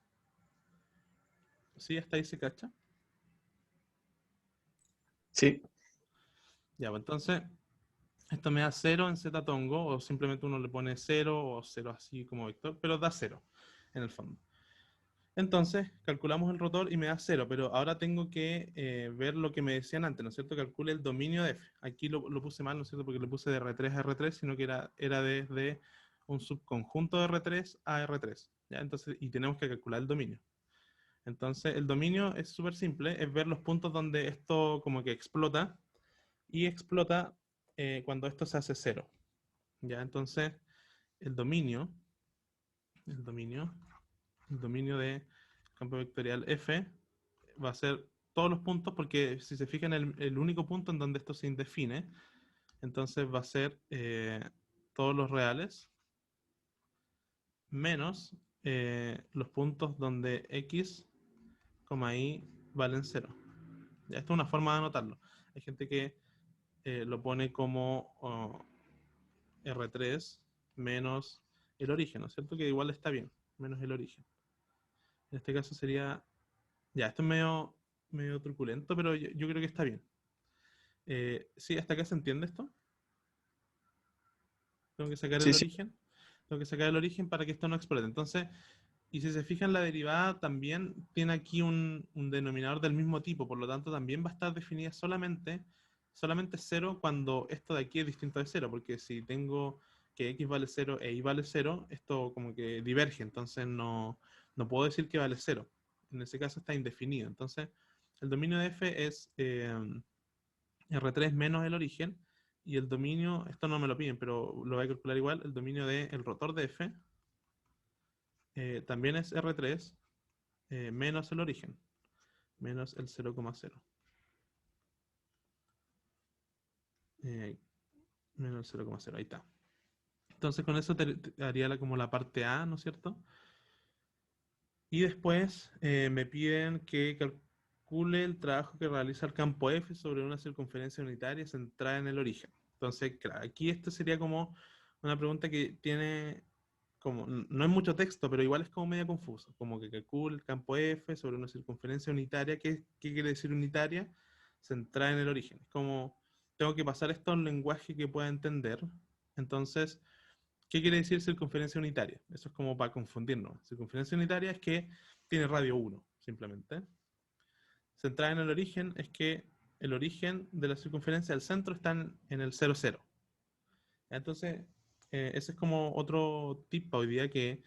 ¿Sí? ¿Hasta ahí se cacha? Sí. Ya, pues entonces, esto me da 0 en z tongo, o simplemente uno le pone 0 o 0 así como vector, pero da 0 en el fondo. Entonces, calculamos el rotor y me da 0, pero ahora tengo que ver lo que me decían antes, ¿no es cierto? Calcule el dominio de f. Aquí lo puse mal, ¿no es cierto? Porque lo puse de R3 a R3, sino que era desde un subconjunto de R3 a R3. ¿Ya? Entonces, y tenemos que calcular el dominio. Entonces, el dominio es súper simple, es ver los puntos donde esto como que explota, y explota cuando esto se hace 0. ¿Ya? Entonces, el dominio, el dominio, el dominio de campo vectorial f va a ser todos los puntos, porque si se fijan, el único punto en donde esto se indefine, entonces va a ser todos los reales menos los puntos donde x, y valen 0. Ya, esta es una forma de anotarlo. Hay gente que lo pone como R3 menos el origen, ¿no es cierto? Que igual está bien, menos el origen. En este caso sería, ya, esto es medio truculento, pero yo creo que está bien. Sí, ¿hasta acá se entiende esto? Tengo que sacar el Sí, sí. origen. Tengo que sacar el origen para que esto no explote. Entonces, y si se fijan, la derivada también tiene aquí un denominador del mismo tipo, por lo tanto también va a estar definida solamente 0 cuando esto de aquí es distinto de 0, porque si tengo que x vale 0 e y vale 0, esto como que diverge, entonces no puedo decir que vale 0. En ese caso está indefinido. Entonces, el dominio de f es R3 menos el origen, y el dominio, esto no me lo piden, pero lo voy a calcular igual, el dominio del rotor de f también es R3 menos el origen, menos el 0,0. Eh, menos el 0,0, ahí está. Entonces con eso te haría como la parte A, ¿no es cierto? Y después me piden que calcule el trabajo que realiza el campo F sobre una circunferencia unitaria centrada en el origen. Entonces, claro, aquí esto sería como una pregunta que tiene como, no hay mucho texto, pero igual es como medio confuso, como que calcule el campo F sobre una circunferencia unitaria. ¿Qué quiere decir unitaria? Centrada en el origen. Es como, tengo que pasar esto a un lenguaje que pueda entender. Entonces, ¿qué quiere decir circunferencia unitaria? Eso es como para confundirnos. Circunferencia unitaria es que tiene radio 1, simplemente. Centrada en el origen es que el origen de la circunferencia del centro está en el 0, 0. Entonces, ese es como otro tip hoy día, que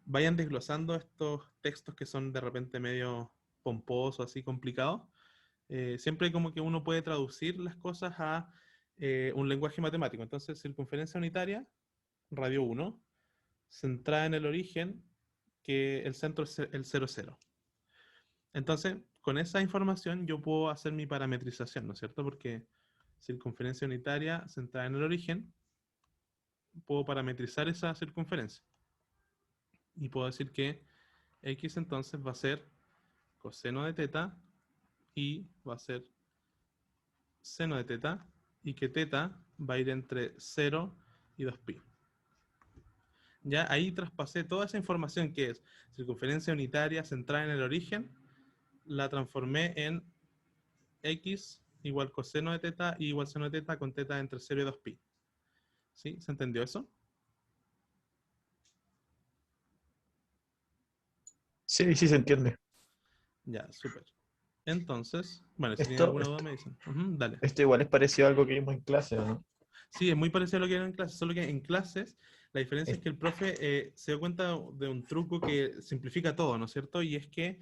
vayan desglosando estos textos que son de repente medio pomposos, así complicados. Siempre como que uno puede traducir las cosas a un lenguaje matemático. Entonces, circunferencia unitaria, radio 1, centrada en el origen, que el centro es el 0, 0. Entonces, con esa información yo puedo hacer mi parametrización, ¿no es cierto? Porque circunferencia unitaria centrada en el origen, puedo parametrizar esa circunferencia. Y puedo decir que X entonces va a ser coseno de teta y va a ser seno de teta, y que teta va a ir entre 0 y 2pi. Ya ahí traspasé toda esa información que es circunferencia unitaria centrada en el origen, la transformé en x igual coseno de teta y igual seno de teta con teta entre 0 y 2pi. ¿Sí? ¿Se entendió eso? Sí, sí se entiende. Ya, súper. Entonces, bueno, si tienen Esto, alguna duda esto, me dicen. Ujú, dale. esto igual es parecido a algo que vimos en clase, ¿o no? Sí, es muy parecido a lo que era en clases, solo que en clases la diferencia es Es- que el profe se dio cuenta de un truco que simplifica todo, ¿no es cierto? Y es que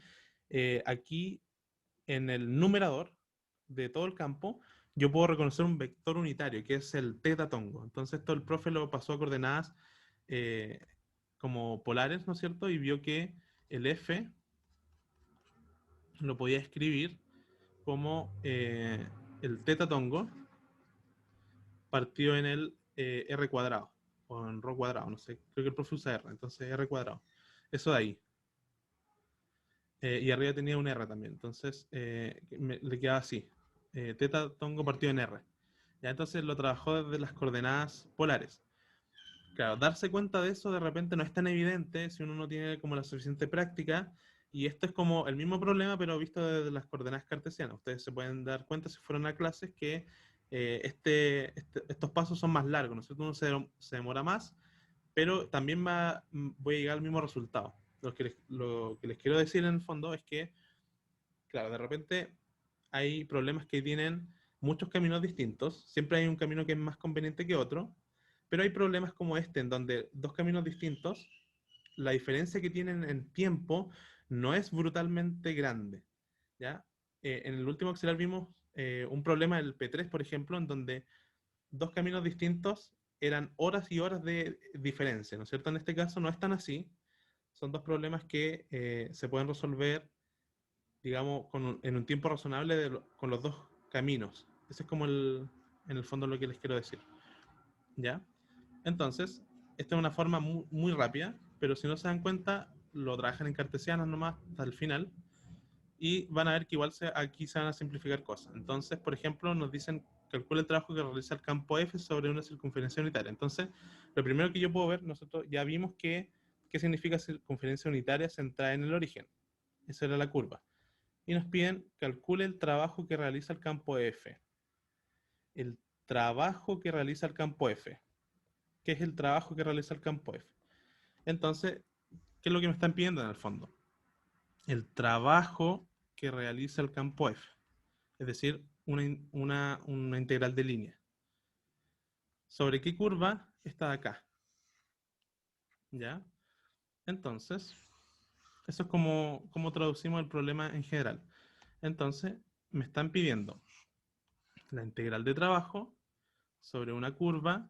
aquí en el numerador de todo el campo yo puedo reconocer un vector unitario, que es el teta tongo. Entonces esto el profe lo pasó a coordenadas eh, como polares, ¿no es cierto? Y vio que el f lo podía escribir como el teta tongo partido en el r cuadrado, o en rho cuadrado, no sé, creo que el profe usa r, entonces r cuadrado. Eso de ahí. Y arriba tenía un r también, entonces le quedaba así. Teta tongo partido en r. Ya entonces lo trabajó desde las coordenadas polares. Claro, darse cuenta de eso de repente no es tan evidente si uno no tiene como la suficiente práctica. Y esto es como el mismo problema, pero visto desde las coordenadas cartesianas. Ustedes se pueden dar cuenta si fueron a clases que estos pasos son más largos, ¿no es cierto? Uno se demora más, pero también voy a llegar al mismo resultado. Lo que les quiero decir en el fondo es que, claro, de repente hay problemas que tienen muchos caminos distintos. Siempre hay un camino que es más conveniente que otro, pero hay problemas como este, en donde dos caminos distintos, la diferencia que tienen en tiempo no es brutalmente grande. ¿Ya? En el último auxiliar vimos un problema del P3, por ejemplo, en donde dos caminos distintos eran horas y horas de diferencia, ¿no es cierto? En este caso no es tan así. Son dos problemas que se pueden resolver, digamos, en un tiempo razonable con los dos caminos. Ese es como en el fondo lo que les quiero decir. ¿Ya? Entonces, esta es una forma muy, muy rápida, pero si no se dan cuenta, lo trabajan en cartesianas nomás hasta el final y van a ver que igual aquí se van a simplificar cosas. Entonces, por ejemplo, nos dicen calcula el trabajo que realiza el campo F sobre una circunferencia unitaria. Entonces, lo primero que yo puedo ver, nosotros ya vimos qué significa circunferencia unitaria centrada en el origen. Esa era la curva. Y nos piden calcule el trabajo que realiza el campo F. El trabajo que realiza el campo F. ¿Qué es el trabajo que realiza el campo F? Entonces, ¿qué es lo que me están pidiendo en el fondo? El trabajo que realiza el campo F. Es decir, una integral de línea. ¿Sobre qué curva está de acá? ¿Ya? Entonces, eso es como traducimos el problema en general. Entonces, me están pidiendo la integral de trabajo sobre una curva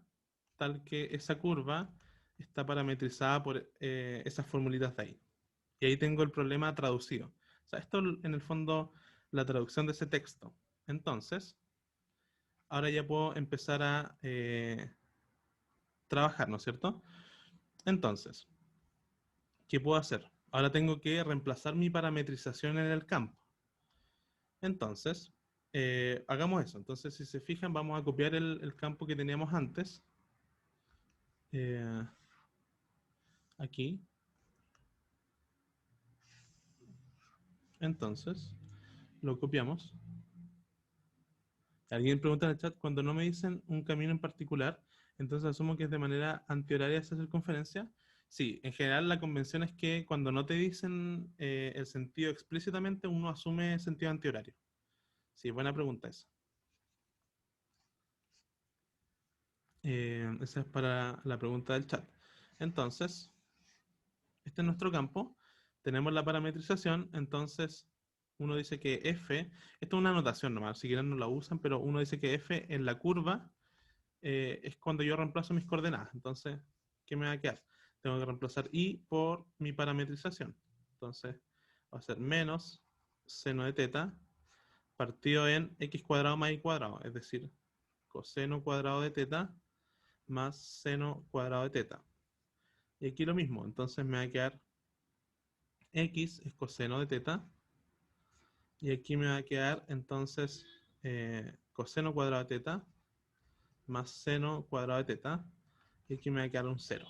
tal que esa curva está parametrizada por esas formulitas de ahí. Y ahí tengo el problema traducido. O sea, esto en el fondo, la traducción de ese texto. Entonces, ahora ya puedo empezar a trabajar, ¿no es cierto? Entonces, ¿qué puedo hacer? Ahora tengo que reemplazar mi parametrización en el campo. Entonces, hagamos eso. Entonces, si se fijan, vamos a copiar el campo que teníamos antes. Aquí. Entonces, lo copiamos. Alguien pregunta en el chat, cuando no me dicen un camino en particular, entonces asumo que es de manera antihoraria esa circunferencia. Sí, en general la convención es que cuando no te dicen el sentido explícitamente, uno asume sentido antihorario. Sí, buena pregunta esa. Esa es para la pregunta del chat. Entonces, este es nuestro campo. Tenemos la parametrización, entonces uno dice que f, esto es una anotación nomás, si quieren no la usan, pero uno dice que f en la curva es cuando yo reemplazo mis coordenadas. Entonces, ¿qué me va a quedar? Tengo que reemplazar y por mi parametrización. Entonces, va a ser menos seno de teta partido en x cuadrado más y cuadrado, es decir, coseno cuadrado de teta más seno cuadrado de teta. Y aquí lo mismo, entonces me va a quedar X es coseno de teta. Y aquí me va a quedar entonces coseno cuadrado de teta más seno cuadrado de teta. Y aquí me va a quedar un 0.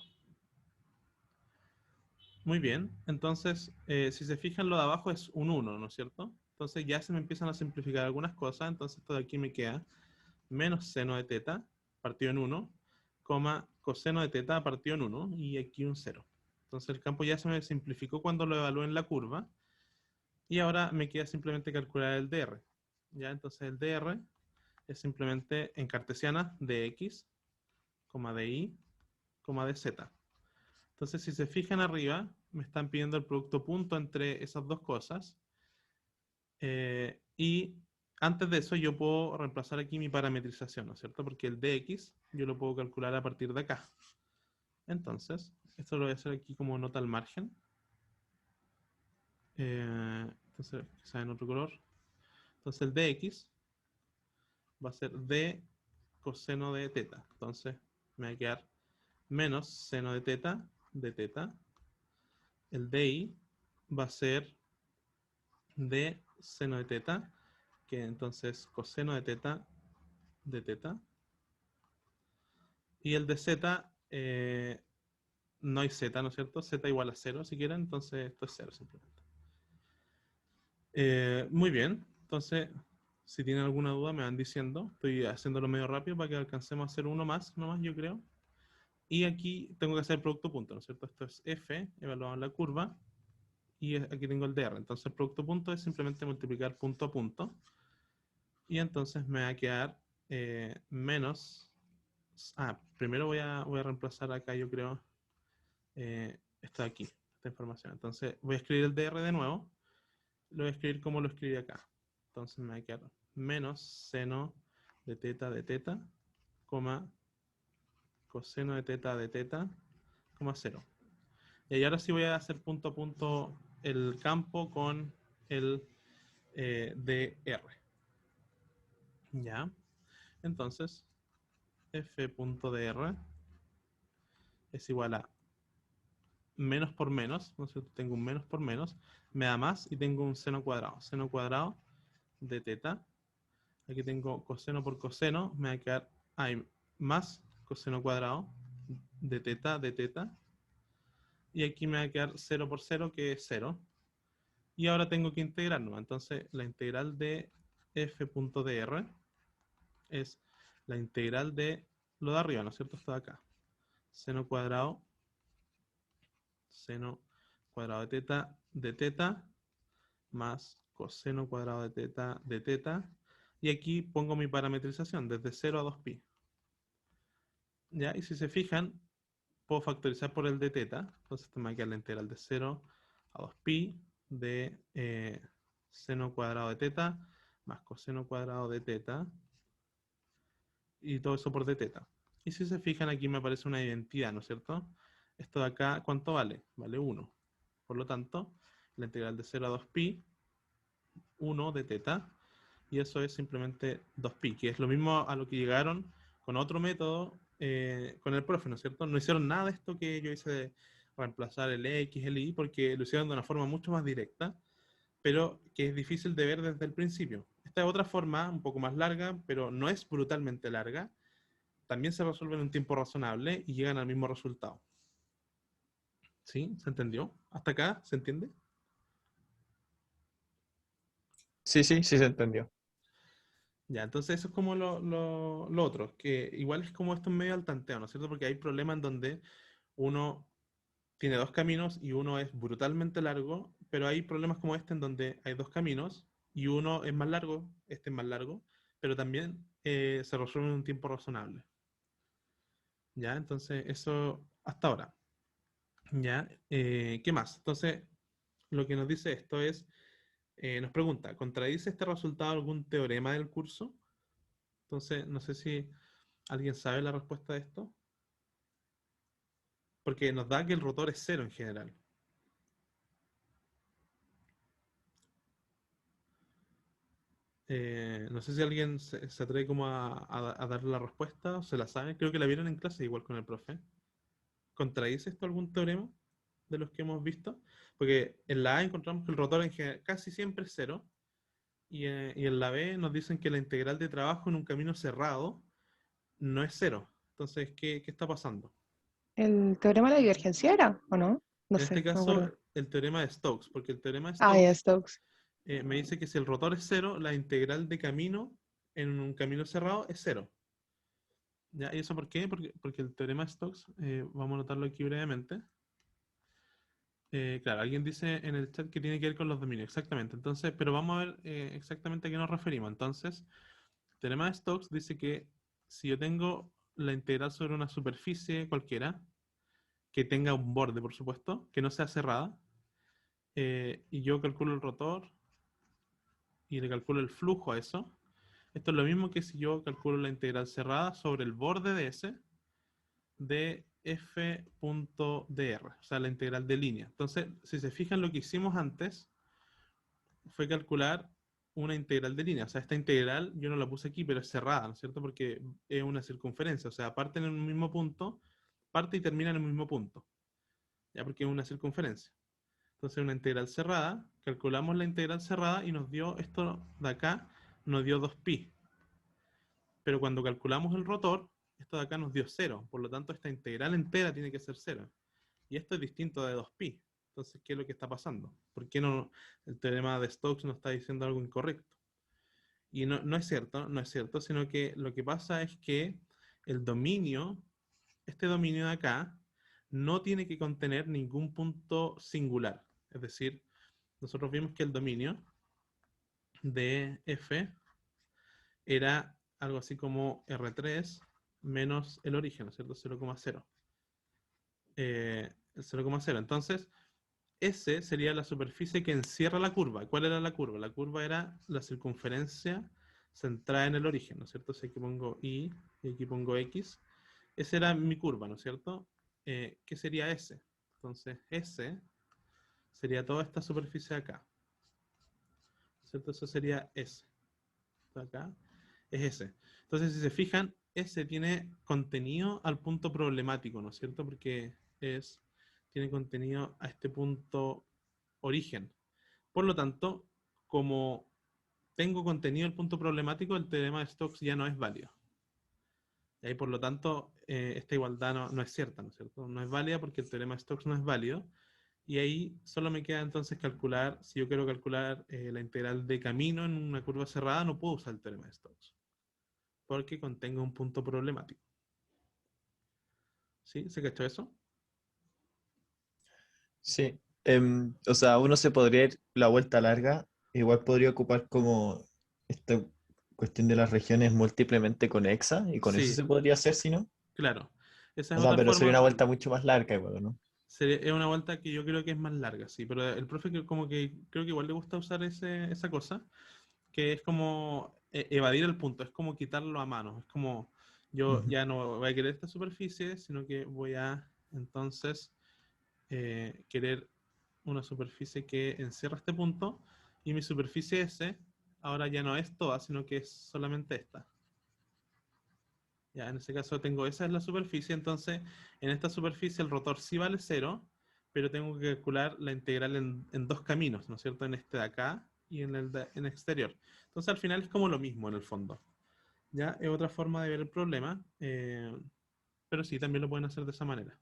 Muy bien, entonces si se fijan lo de abajo es un 1, ¿no es cierto? Entonces ya se me empiezan a simplificar algunas cosas, entonces esto de aquí me queda menos seno de teta partido en 1, coma coseno de teta partido en 1 y aquí un 0. Entonces el campo ya se me simplificó cuando lo evalué en la curva y ahora me queda simplemente calcular el dr. ¿Ya? Entonces el dr es simplemente en cartesiana dx, dy, dz. Entonces, si se fijan arriba, me están pidiendo el producto punto entre esas dos cosas. Y antes de eso, yo puedo reemplazar aquí mi parametrización, ¿no es cierto? Porque el dx yo lo puedo calcular a partir de acá. Entonces, esto lo voy a hacer aquí como nota al margen. Entonces, quizás en otro color. Entonces, el dx va a ser d coseno de teta. Entonces, me va a quedar menos seno de teta. El di va a ser de seno de teta, que entonces coseno de teta de teta. Y el de z, no hay z, ¿no es cierto? Z igual a 0 si quieren, entonces esto es 0 simplemente. Muy bien, entonces si tienen alguna duda me van diciendo. Estoy haciéndolo medio rápido para que alcancemos a hacer uno más, nomás yo creo. Y aquí tengo que hacer el producto punto, ¿no es cierto? Esto es f, evaluado en la curva. Y aquí tengo el dr. Entonces el producto punto es simplemente multiplicar punto a punto. Y entonces me va a quedar menos... primero voy a reemplazar acá, yo creo, esto de aquí, esta información. Entonces voy a escribir el dr de nuevo. Lo voy a escribir como lo escribí acá. Entonces me va a quedar menos seno de teta, coma coseno de teta, coma 0. Y ahora sí voy a hacer punto a punto el campo con el dr. ¿Ya? Entonces, f.dr es igual a menos por menos, ¿no es cierto? Tengo un menos por menos, me da más y tengo un seno cuadrado de teta. Aquí tengo coseno por coseno, me va a quedar más coseno cuadrado de teta. Y aquí me va a quedar 0 por 0, que es 0. Y ahora tengo que integrarlo. Entonces, la integral de f.dr es la integral de lo de arriba, ¿no es cierto? Esto de acá. Seno cuadrado de teta más coseno cuadrado de teta. Y aquí pongo mi parametrización desde 0 a 2pi. ¿Ya? Y si se fijan, puedo factorizar por el de teta. Entonces esto me va a quedar la integral de 0 a 2pi de seno cuadrado de teta más coseno cuadrado de teta. Y todo eso por de teta. Y si se fijan, aquí me aparece una identidad, ¿no es cierto? Esto de acá, ¿cuánto vale? Vale 1. Por lo tanto, la integral de 0 a 2pi, 1 de teta, y eso es simplemente 2pi, que es lo mismo a lo que llegaron con otro método, con el profe, ¿no es cierto? No hicieron nada de esto que yo hice de reemplazar el x, el y, porque lo hicieron de una forma mucho más directa, pero que es difícil de ver desde el principio. Esta es otra forma, un poco más larga, pero no es brutalmente larga. También se resuelve en un tiempo razonable y llegan al mismo resultado. ¿Sí? ¿Se entendió? ¿Hasta acá? ¿Se entiende? Sí, sí, sí se entendió. Ya, entonces eso es como lo otro, que igual es como esto en medio al tanteo, ¿no es cierto? Porque hay problemas en donde uno tiene dos caminos y uno es brutalmente largo, pero hay problemas como este en donde hay dos caminos y uno es más largo, este es más largo, pero también se resuelve en un tiempo razonable. ¿Ya? Entonces eso hasta ahora. ¿Ya? ¿Qué más? Entonces, lo que nos dice esto es, nos pregunta, ¿contradice este resultado algún teorema del curso? Entonces, no sé si alguien sabe la respuesta de esto. Porque nos da que el rotor es 0 en general. No sé si alguien se atreve como a dar la respuesta, o se la sabe. Creo que la vieron en clase igual con el profe. ¿Contradice esto algún teorema? de los que hemos visto, porque en la A encontramos que el rotor casi siempre es 0, y en la B nos dicen que la integral de trabajo en un camino cerrado no es 0. Entonces, ¿qué está pasando? ¿El teorema de la divergencia era o no? No En este sé, no me caso, acuerdo. el teorema de Stokes, porque el teorema de Ah, Stokes ya, Stokes. me dice que si el rotor es 0, la integral de camino en un camino cerrado es 0. ¿Ya? ¿Y eso por qué? Porque el teorema de Stokes, vamos a notarlo aquí brevemente. Claro, alguien dice en el chat que tiene que ver con los dominios, exactamente. Entonces, pero vamos a ver exactamente a qué nos referimos. Entonces, el teorema de Stokes dice que si yo tengo la integral sobre una superficie cualquiera, que tenga un borde, por supuesto, que no sea cerrada, y yo calculo el rotor y le calculo el flujo a eso, esto es lo mismo que si yo calculo la integral cerrada sobre el borde de ese de f.dr, o sea, la integral de línea. Entonces, si se fijan, lo que hicimos antes fue calcular una integral de línea. O sea, esta integral yo no la puse aquí, pero es cerrada, ¿no es cierto? Porque es una circunferencia. O sea, parten en un mismo punto, parte y termina en el mismo punto. Ya, porque es una circunferencia. Entonces, una integral cerrada, calculamos la integral cerrada y nos dio esto de acá, nos dio 2pi. Pero cuando calculamos el rotor, esto de acá nos dio 0. Por lo tanto, esta integral entera tiene que ser 0. Y esto es distinto de 2pi. Entonces, ¿qué es lo que está pasando? ¿Por qué no el teorema de Stokes nos está diciendo algo incorrecto? Y no es cierto, no es cierto, sino que lo que pasa es que el dominio, este dominio de acá, no tiene que contener ningún punto singular. Es decir, nosotros vimos que el dominio de f era algo así como R3 menos el origen, ¿no es cierto? 0,0. El 0,0. Entonces, S sería la superficie que encierra la curva. ¿Cuál era la curva? La curva era la circunferencia centrada en el origen, ¿no es cierto? Si aquí pongo Y y aquí pongo X, esa era mi curva, ¿no es cierto? ¿Qué sería S? Entonces, S sería toda esta superficie de acá, ¿no es cierto? Eso sería S. Esto de acá es S. Entonces, si se fijan, S tiene contenido al punto problemático, ¿no es cierto? Porque tiene contenido a este punto origen. Por lo tanto, como tengo contenido el punto problemático, el teorema de Stokes ya no es válido. Y ahí, por lo tanto, esta igualdad no es cierta, ¿no es cierto? No es válida porque el teorema de Stokes no es válido. Y ahí solo me queda entonces calcular, si yo quiero calcular la integral de camino en una curva cerrada, no puedo usar el teorema de Stokes. Porque contenga un punto problemático. ¿Sí? ¿Se cachó eso? Sí. O sea, uno se podría ir la vuelta larga, igual podría ocupar como esta cuestión de las regiones múltiplemente conexas, y con eso Sí, se podría hacer, si no. claro. Esa O es sea, otra pero forma sería de una vuelta hacerlo. mucho más larga igual, ¿no? Es una vuelta que yo creo que es más larga, sí. Pero el profe como que creo que igual le gusta usar esa cosa, que es como evadir el punto, es como quitarlo a mano. Es como yo Ujú. ya no voy a querer esta superficie, sino que voy a entonces querer una superficie que encierra este punto, y mi superficie S ahora ya no es toda, sino que es solamente esta. Ya, en ese caso tengo esa es la superficie, entonces en esta superficie el rotor sí vale 0, pero tengo que calcular la integral en dos caminos, ¿no es cierto? En este de acá y en el exterior. Entonces al final es como lo mismo en el fondo. Ya, es otra forma de ver el problema, pero sí, también lo pueden hacer de esa manera.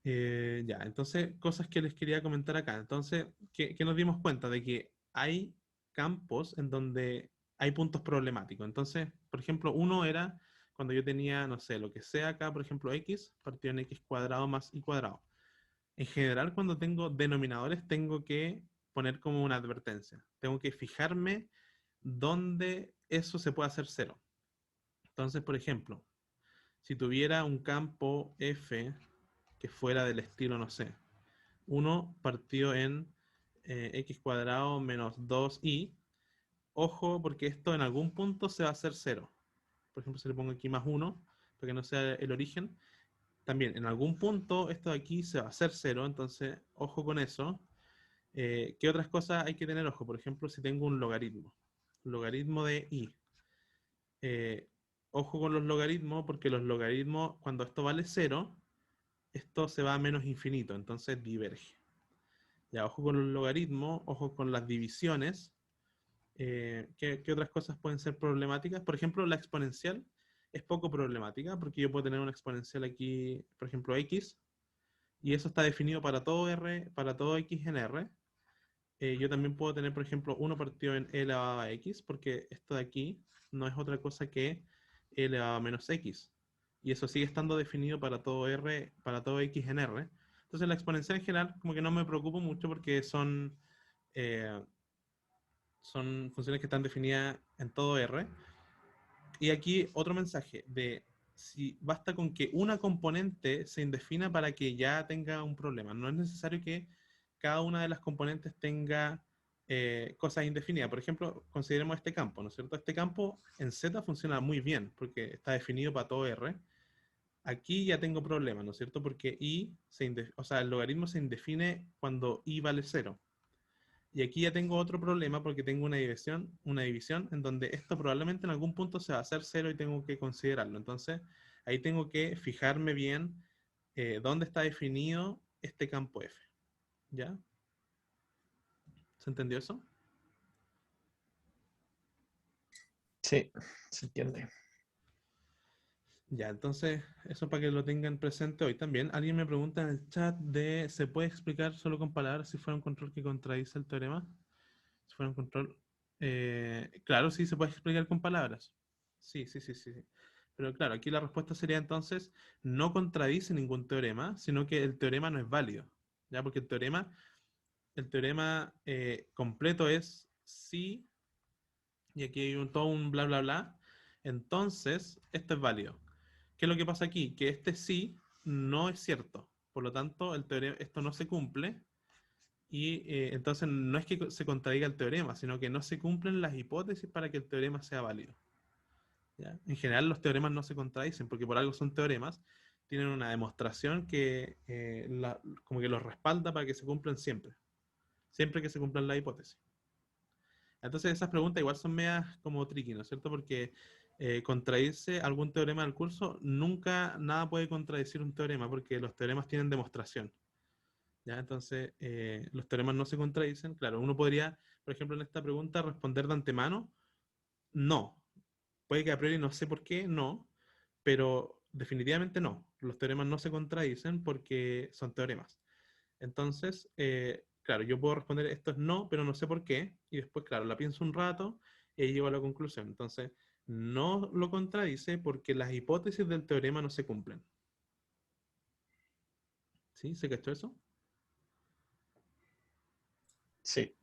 Ya, entonces, cosas que les quería comentar acá. Entonces, que nos dimos cuenta de que hay campos en donde hay puntos problemáticos. Entonces, por ejemplo, uno era cuando yo tenía, no sé, lo que sea acá, por ejemplo, x partido en x cuadrado más y cuadrado. En general, cuando tengo denominadores, tengo que poner como una advertencia. Tengo que fijarme dónde eso se puede hacer cero. Entonces, por ejemplo, si tuviera un campo f que fuera del estilo, no sé, 1 partido en x cuadrado menos 2y, ojo porque esto en algún punto se va a hacer 0. Por ejemplo, si le pongo aquí más 1, para que no sea el origen, también en algún punto esto de aquí se va a hacer 0, entonces ojo con eso. ¿Qué otras cosas hay que tener ojo? Por ejemplo, si tengo un logaritmo de y. Ojo con los logaritmos, porque los logaritmos, cuando esto vale 0, esto se va a menos infinito, entonces diverge. Ya, ojo con los logaritmos, ojo con las divisiones. ¿Qué otras cosas pueden ser problemáticas? Por ejemplo, la exponencial es poco problemática porque yo puedo tener una exponencial aquí, por ejemplo, x, y eso está definido para todo r, para todo x en r. Yo también puedo tener, por ejemplo, 1 partido en e elevado a x, porque esto de aquí no es otra cosa que e elevado a menos x. Y eso sigue estando definido para todo r, para todo x en r. Entonces la exponencial en general como que no me preocupo mucho porque eh, son funciones que están definidas en todo r. Y aquí otro mensaje de si basta con que una componente se indefina para que ya tenga un problema. No es necesario que cada una de las componentes tenga cosas indefinidas. Por ejemplo, consideremos este campo, ¿no es cierto? Este campo en Z funciona muy bien porque está definido para todo R. Aquí ya tengo problemas, ¿no es cierto? Porque o sea, el logaritmo se indefine cuando I vale 0. Y aquí ya tengo otro problema porque tengo una división en donde esto probablemente en algún punto se va a hacer 0 y tengo que considerarlo. Entonces, ahí tengo que fijarme bien dónde está definido este campo F. ¿Ya? ¿Se entendió eso? Sí, se entiende. Ya, entonces, eso para que lo tengan presente hoy también. Alguien me pregunta en el chat de, ¿se puede explicar solo con palabras si fuera un control que contradice el teorema? Si fuera un control... claro, sí, se puede explicar con palabras. Sí. Pero claro, aquí la respuesta sería entonces, no contradice ningún teorema, sino que el teorema no es válido. ¿Ya? Porque el teorema completo es sí, y aquí hay todo un bla bla bla, entonces esto es válido. ¿Qué es lo que pasa aquí? Que este sí no es cierto. Por lo tanto, esto no se cumple. Y entonces no es que se contradiga el teorema, sino que no se cumplen las hipótesis para que el teorema sea válido. ¿Ya? En general los teoremas no se contradicen, porque por algo son teoremas, tienen una demostración que como que los respalda para que se cumplan siempre que se cumplan las hipótesis. Entonces esas preguntas igual son medias como tricky, ¿no es cierto? Porque contradice algún teorema del curso, nunca nada puede contradecir un teorema, porque los teoremas tienen demostración. ¿Ya? Entonces, los teoremas no se contradicen. Claro, uno podría, por ejemplo, en esta pregunta responder de antemano, no. Puede que a priori no sé por qué, no, pero definitivamente no. Los teoremas no se contradicen porque son teoremas. Entonces, claro, yo puedo responder esto es no, pero no sé por qué, y después, claro, la pienso un rato y llego a la conclusión. Entonces, no lo contradice porque las hipótesis del teorema no se cumplen. ¿Sí? ¿Se cachó eso? Sí.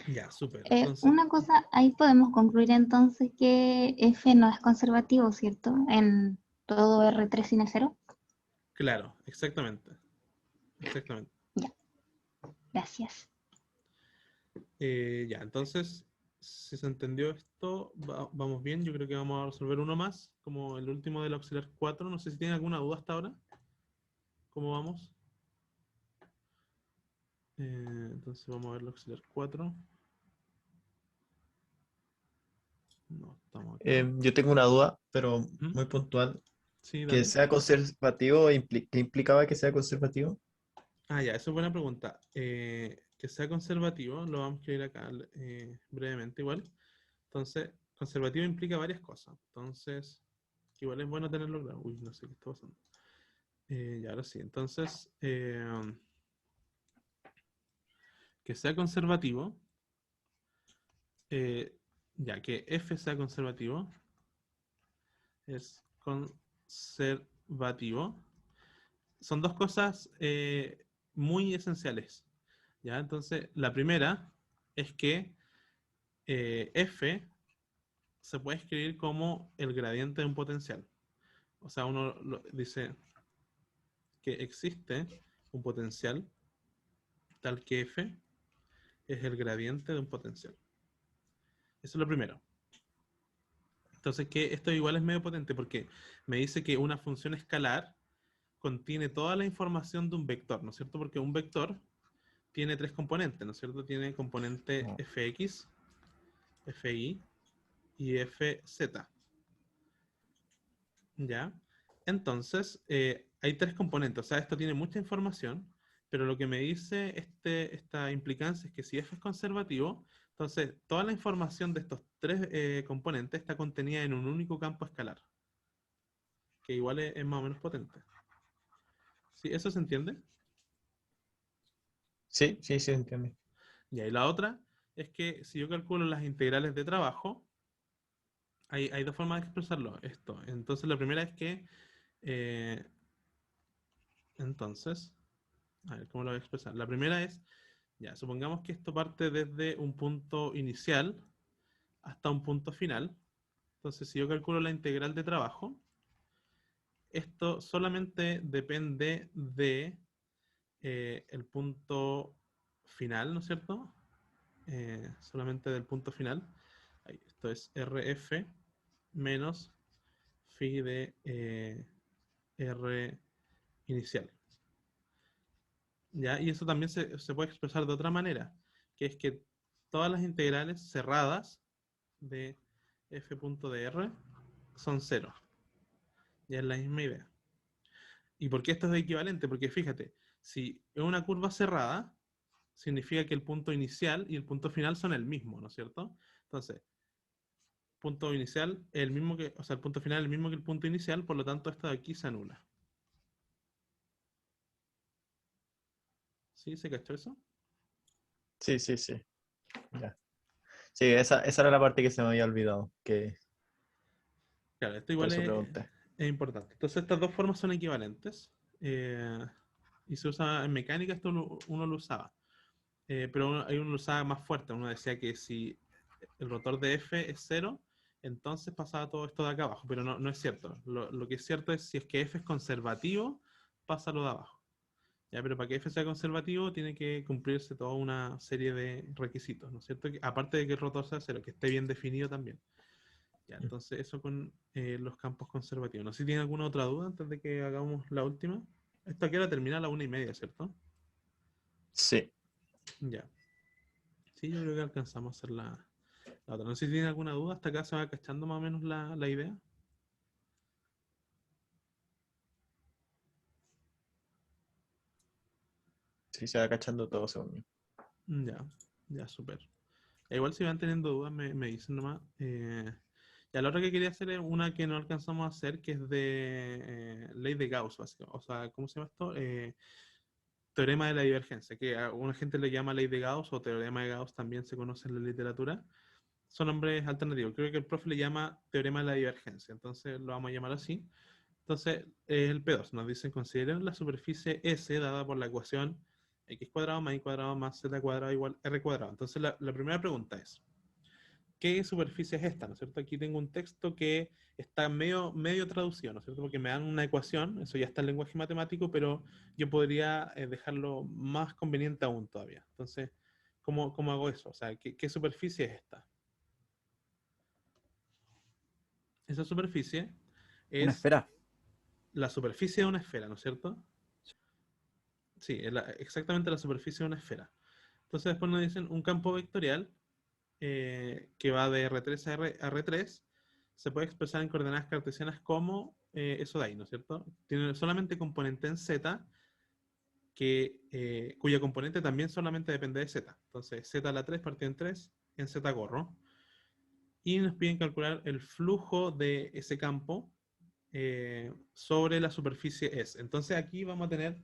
Ya, súper. Entonces, Una cosa, ahí podemos concluir entonces que F no es conservativo, ¿cierto? En todo R3 sin el 0. claro, exactamente. Exactamente. Ya, gracias. Ya, entonces, si se entendió esto, vamos bien. Yo creo que vamos a resolver uno más, como el último del auxiliar 4. No sé si tienen alguna duda hasta ahora. ¿Cómo vamos? Entonces vamos a ver el auxiliar 4. No, estamos acá. Yo tengo una duda, pero ¿Mm? muy puntual. Sí, ¿Que dale. sea conservativo, qué implicaba que sea conservativo? Ah, ya, eso es buena pregunta. Que sea conservativo, lo vamos a escribir acá brevemente igual. Entonces, conservativo implica varias cosas. Entonces, igual es bueno tenerlo claro. Uy, no sé qué está pasando. Y ahora sí, entonces, que sea conservativo, ya que F sea conservativo, es conservativo. Son dos cosas muy esenciales. ¿Ya? Entonces, la primera es que F se puede escribir como el gradiente de un potencial. O sea, uno dice que existe un potencial tal que F es el gradiente de un potencial. Eso es lo primero. Entonces, que esto igual es medio potente porque me dice que una función escalar contiene toda la información de un vector, ¿no es cierto? Porque un vector tiene tres componentes, ¿no es cierto? Tiene componente No. fx, fi y fz. ¿Ya? Entonces, hay tres componentes, o sea, esto tiene mucha información, pero lo que me dice esta implicancia es que si f es conservativo, entonces toda la información de estos tres componentes está contenida en un único campo escalar, que igual es más o menos potente. ¿Sí? ¿Eso se entiende? Sí, sí, sí, entiendo. Y ahí la otra es que si yo calculo las integrales de trabajo, hay dos formas de expresarlo, esto. Entonces la primera es que, eh, entonces, a ver, ¿cómo lo voy a expresar? La primera es, ya, supongamos que esto parte desde un punto inicial hasta un punto final. Entonces, si yo calculo la integral de trabajo, esto solamente depende de el punto final, ¿no es cierto? Solamente del punto final. Ahí, esto es RF menos phi de R inicial. ¿Ya? Y eso también se puede expresar de otra manera, que es que todas las integrales cerradas de f punto de r son 0. Ya es la misma idea. ¿Y por qué esto es equivalente? Porque fíjate, si es una curva cerrada, significa que el punto inicial y el punto final son el mismo, ¿no es cierto? Entonces, punto inicial es el mismo que, o sea, el punto final es el mismo que el punto inicial, por lo tanto, esto de aquí se anula. ¿Sí? ¿Se cachó eso? Sí, sí, sí. Ya. Sí, esa era la parte que se me había olvidado, que Claro, esto por igual eso pregunté. es importante. Entonces, estas dos formas son equivalentes. Y se usa en mecánica, esto uno lo usaba. Pero hay uno lo usaba más fuerte. Uno decía que si el rotor de F es 0, entonces pasaba todo esto de acá abajo. Pero no es cierto. Lo que es cierto es si es que F es conservativo, pasa lo de abajo. ¿Ya? Pero para que F sea conservativo, tiene que cumplirse toda una serie de requisitos, ¿no es cierto? Aparte de que el rotor sea 0, que esté bien definido también. Ya, entonces eso con los campos conservativos. No sé si tienen alguna otra duda antes de que hagamos la última. Esto aquí ahora termina a la 1:30, ¿cierto? Sí. Ya. Sí, yo creo que alcanzamos a hacer la otra. No sé si tienen alguna duda. Hasta acá se va cachando más o menos la idea. Sí, se va cachando todo según yo. Ya, ya, súper. Igual si van teniendo dudas, me dicen nomás. Ya, la otra que quería hacer es una que no alcanzamos a hacer, que es de ley de Gauss, básicamente. O sea, ¿cómo se llama esto? Teorema de la divergencia, que a una gente le llama ley de Gauss o teorema de Gauss, también se conoce en la literatura. Son nombres alternativos. Creo que el profe le llama teorema de la divergencia, entonces lo vamos a llamar así. Entonces, el P2 nos dice, consideren la superficie S dada por la ecuación x cuadrado más y cuadrado más z cuadrado igual r cuadrado. Entonces, la primera pregunta es, ¿qué superficie es esta? ¿No es cierto? Aquí tengo un texto que está medio traducido, ¿no es cierto? Porque me dan una ecuación, eso ya está en lenguaje matemático, pero yo podría dejarlo más conveniente aún todavía. Entonces, ¿cómo hago eso? O sea, ¿qué superficie es esta? Esa superficie Una es esfera. la superficie de una esfera, ¿no es cierto? Sí, es exactamente la superficie de una esfera. Entonces después nos dicen un campo vectorial que va de R3 a R3, se puede expresar en coordenadas cartesianas como eso de ahí, ¿no es cierto? Tiene solamente componente en Z, cuya componente también solamente depende de Z. Entonces Z a la 3 partido en Z gorro. Y nos piden calcular el flujo de ese campo sobre la superficie S. Entonces aquí vamos a tener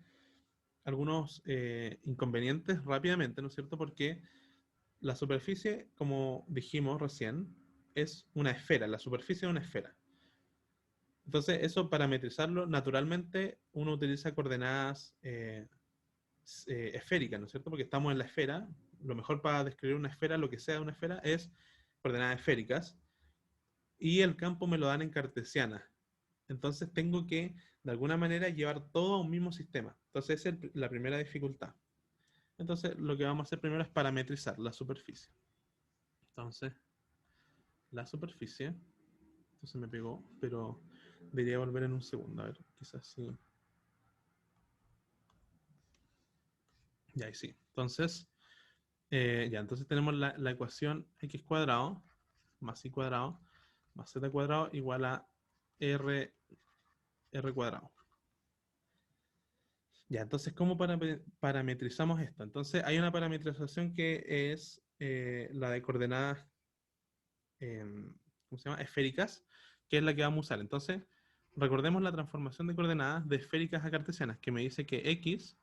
algunos inconvenientes rápidamente, ¿no es cierto? Porque la superficie, como dijimos recién, es una esfera, la superficie es una esfera. Entonces, eso parametrizarlo, naturalmente uno utiliza coordenadas esféricas, ¿no es cierto? Porque estamos en la esfera, lo mejor para describir una esfera, lo que sea una esfera, es coordenadas esféricas, y el campo me lo dan en cartesiana. Entonces tengo que, de alguna manera, llevar todo a un mismo sistema. Entonces, esa es la primera dificultad. Entonces, lo que vamos a hacer primero es parametrizar la superficie. Entonces, la superficie, esto se me pegó, pero debería volver en un segundo. A ver, quizás sí. Ya, ahí sí. Entonces, entonces tenemos la ecuación x cuadrado más y cuadrado más z cuadrado igual a r cuadrado. Ya, entonces, ¿cómo parametrizamos esto? Entonces, hay una parametrización que es la de coordenadas, ¿cómo se llama? Esféricas, que es la que vamos a usar. Entonces, recordemos la transformación de coordenadas de esféricas a cartesianas, que me dice que X,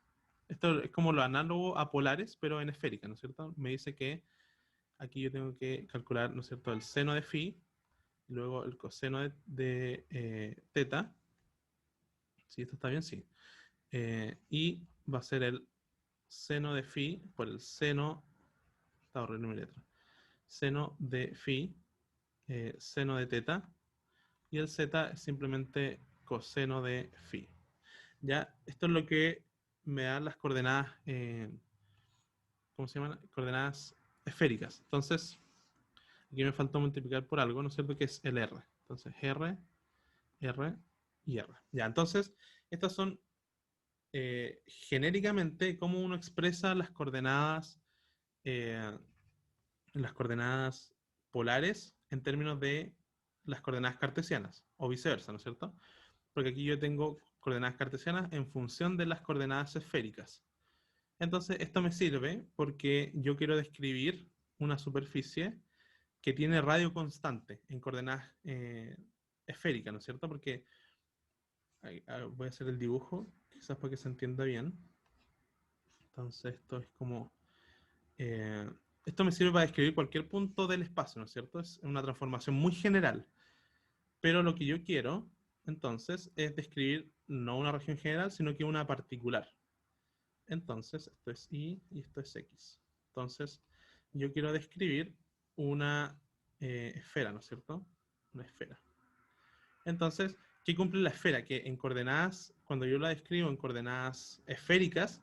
esto es como lo análogo a polares, pero en esférica, ¿no es cierto? Me dice que aquí yo tengo que calcular, ¿no es cierto?, el seno de phi, luego el coseno de teta. ¿Sí? ¿Esto está bien? Sí. Y va a ser el seno de phi por el seno, está horrible mi letra, seno de phi, seno de teta, y el z es simplemente coseno de phi. Ya, esto es lo que me dan las coordenadas, ¿cómo se llaman? Coordenadas esféricas. Entonces, aquí me faltó multiplicar por algo, ¿no es cierto? Que es el r. Entonces, r, r y r. Ya, entonces, estas son genéricamente cómo uno expresa las coordenadas polares en términos de las coordenadas cartesianas, o viceversa, ¿no es cierto? Porque aquí yo tengo coordenadas cartesianas en función de las coordenadas esféricas. Entonces, esto me sirve porque yo quiero describir una superficie que tiene radio constante en coordenadas esféricas, ¿no es cierto? Porque voy a hacer el dibujo, quizás para que se entienda bien. Entonces, esto es como... esto me sirve para describir cualquier punto del espacio, ¿no es cierto? Es una transformación muy general. Pero lo que yo quiero, entonces, es describir no una región general, sino que una particular. Entonces, esto es Y y esto es X. Entonces, yo quiero describir una esfera, ¿no es cierto? Una esfera. Entonces, ¿qué cumple la esfera? Que en coordenadas, cuando yo la describo en coordenadas esféricas,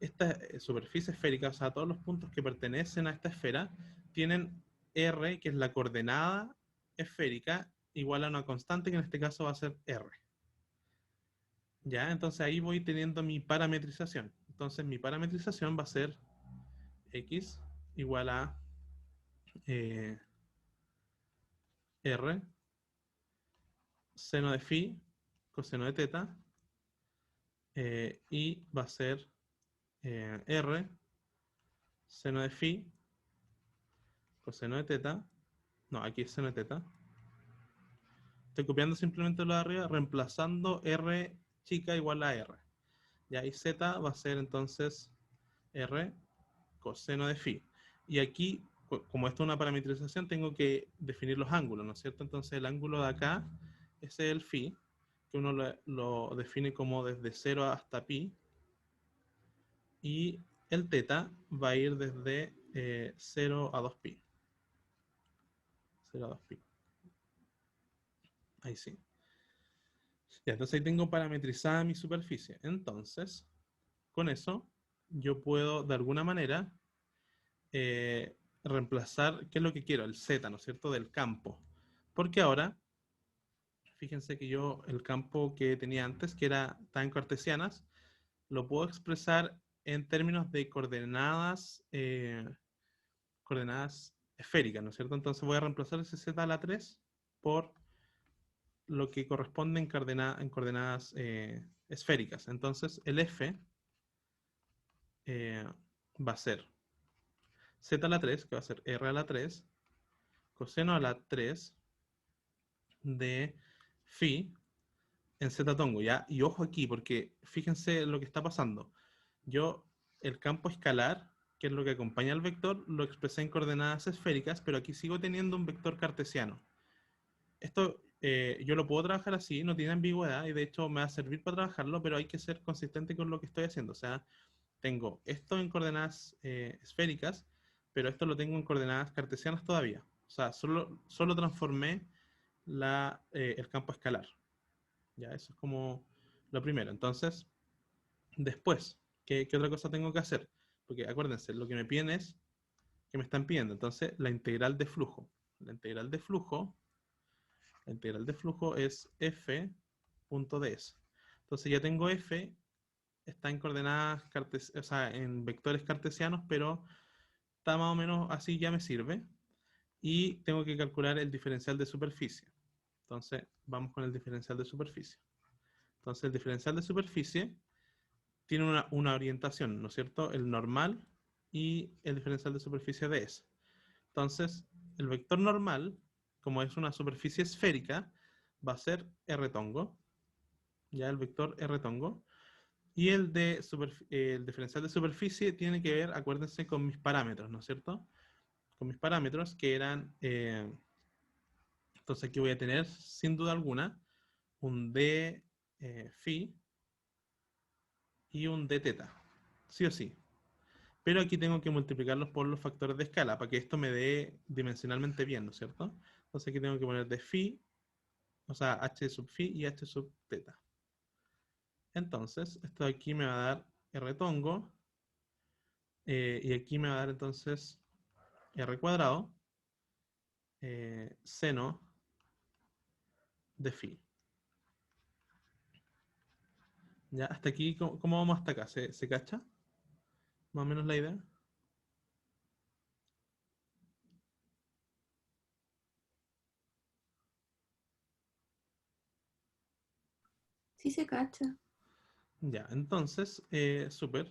esta superficie esférica, o sea, todos los puntos que pertenecen a esta esfera, tienen R, que es la coordenada esférica, igual a una constante, que en este caso va a ser R. ¿Ya? Entonces ahí voy teniendo mi parametrización. Entonces mi parametrización va a ser X igual a R, seno de phi, coseno de teta, y va a ser R, seno de phi, coseno de teta, no, aquí es seno de teta. Estoy copiando simplemente lo de arriba, reemplazando R chica igual a R. Ya, y Z va a ser entonces R coseno de phi. Y aquí, como esto es una parametrización, tengo que definir los ángulos, ¿no es cierto? Entonces el ángulo de acá, ese es el phi, que uno lo define como desde 0 hasta pi. Y el teta va a ir desde 0 a 2pi. 0 a 2pi. Ahí sí. Ya, entonces ahí tengo parametrizada mi superficie. Entonces, con eso, yo puedo de alguna manera reemplazar, ¿qué es lo que quiero? El z, ¿no es cierto? Del campo. Porque ahora, fíjense que yo, el campo que tenía antes, que era tan cartesianas, lo puedo expresar en términos de coordenadas esféricas, ¿no es cierto? Entonces voy a reemplazar ese z a la 3 por lo que corresponde en coordenadas esféricas. Entonces el f va a ser z a la 3, que va a ser r a la 3, coseno a la 3 de phi en z tongo, ¿ya? Y ojo aquí, porque fíjense lo que está pasando. Yo, el campo escalar, que es lo que acompaña al vector, lo expresé en coordenadas esféricas, pero aquí sigo teniendo un vector cartesiano. Esto yo lo puedo trabajar así, no tiene ambigüedad, y de hecho me va a servir para trabajarlo, pero hay que ser consistente con lo que estoy haciendo. O sea, tengo esto en coordenadas esféricas, pero esto lo tengo en coordenadas cartesianas todavía. O sea, solo transformé el campo escalar. Ya, eso es como lo primero. Entonces, después, ¿qué otra cosa tengo que hacer? Porque acuérdense, lo que me piden es que me están pidiendo. Entonces, la integral de flujo. La integral de flujo es f.ds. Entonces ya tengo f, está en coordenadas o sea, en vectores cartesianos, pero está más o menos así, ya me sirve. Y tengo que calcular el diferencial de superficie. Entonces, vamos con el diferencial de superficie. Entonces, el diferencial de superficie tiene una orientación, ¿no es cierto? El normal y el diferencial de superficie de S. Entonces, el vector normal, como es una superficie esférica, va a ser R tongo, ya el vector R tongo. Y el diferencial de superficie tiene que ver, acuérdense, con mis parámetros, ¿no es cierto? Con mis parámetros que eran... entonces aquí voy a tener, sin duda alguna, un d phi y un d teta, sí o sí. Pero aquí tengo que multiplicarlos por los factores de escala para que esto me dé dimensionalmente bien, ¿no es cierto? Entonces aquí tengo que poner d phi, o sea, h sub phi y h sub teta. Entonces, esto de aquí me va a dar r tongo, y aquí me va a dar entonces r cuadrado, seno de phi. Ya, hasta aquí, ¿cómo vamos hasta acá? ¿Se cacha? Más o menos la idea. Sí se cacha. Ya, entonces, súper.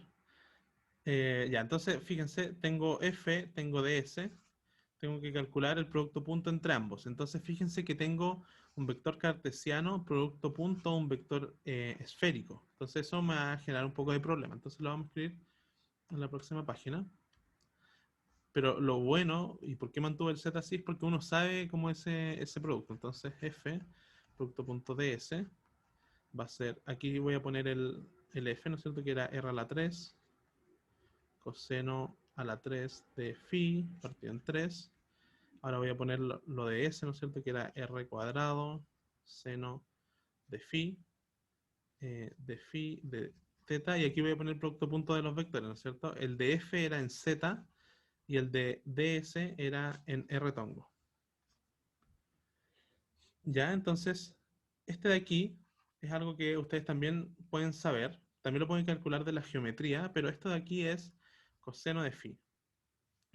Ya, entonces, fíjense, tengo F, tengo DS, tengo que calcular el producto punto entre ambos. Entonces, fíjense que tengo un vector cartesiano, producto punto, un vector esférico. Entonces, eso me va a generar un poco de problema. Entonces, lo vamos a escribir en la próxima página. Pero lo bueno, y por qué mantuve el Z así, es porque uno sabe cómo es ese producto. Entonces, F, producto.ds, va a ser, aquí voy a poner el F, ¿no es cierto? Que era R a la 3, coseno a la 3 de phi, partido en 3. Ahora voy a poner lo de S, ¿no es cierto? Que era R cuadrado, seno de phi, de teta, y aquí voy a poner el producto punto de los vectores, ¿no es cierto? El de F era en Z, y el de DS era en R tongo. Ya, entonces, este de aquí es algo que ustedes también pueden saber, también lo pueden calcular de la geometría, pero esto de aquí es coseno de phi.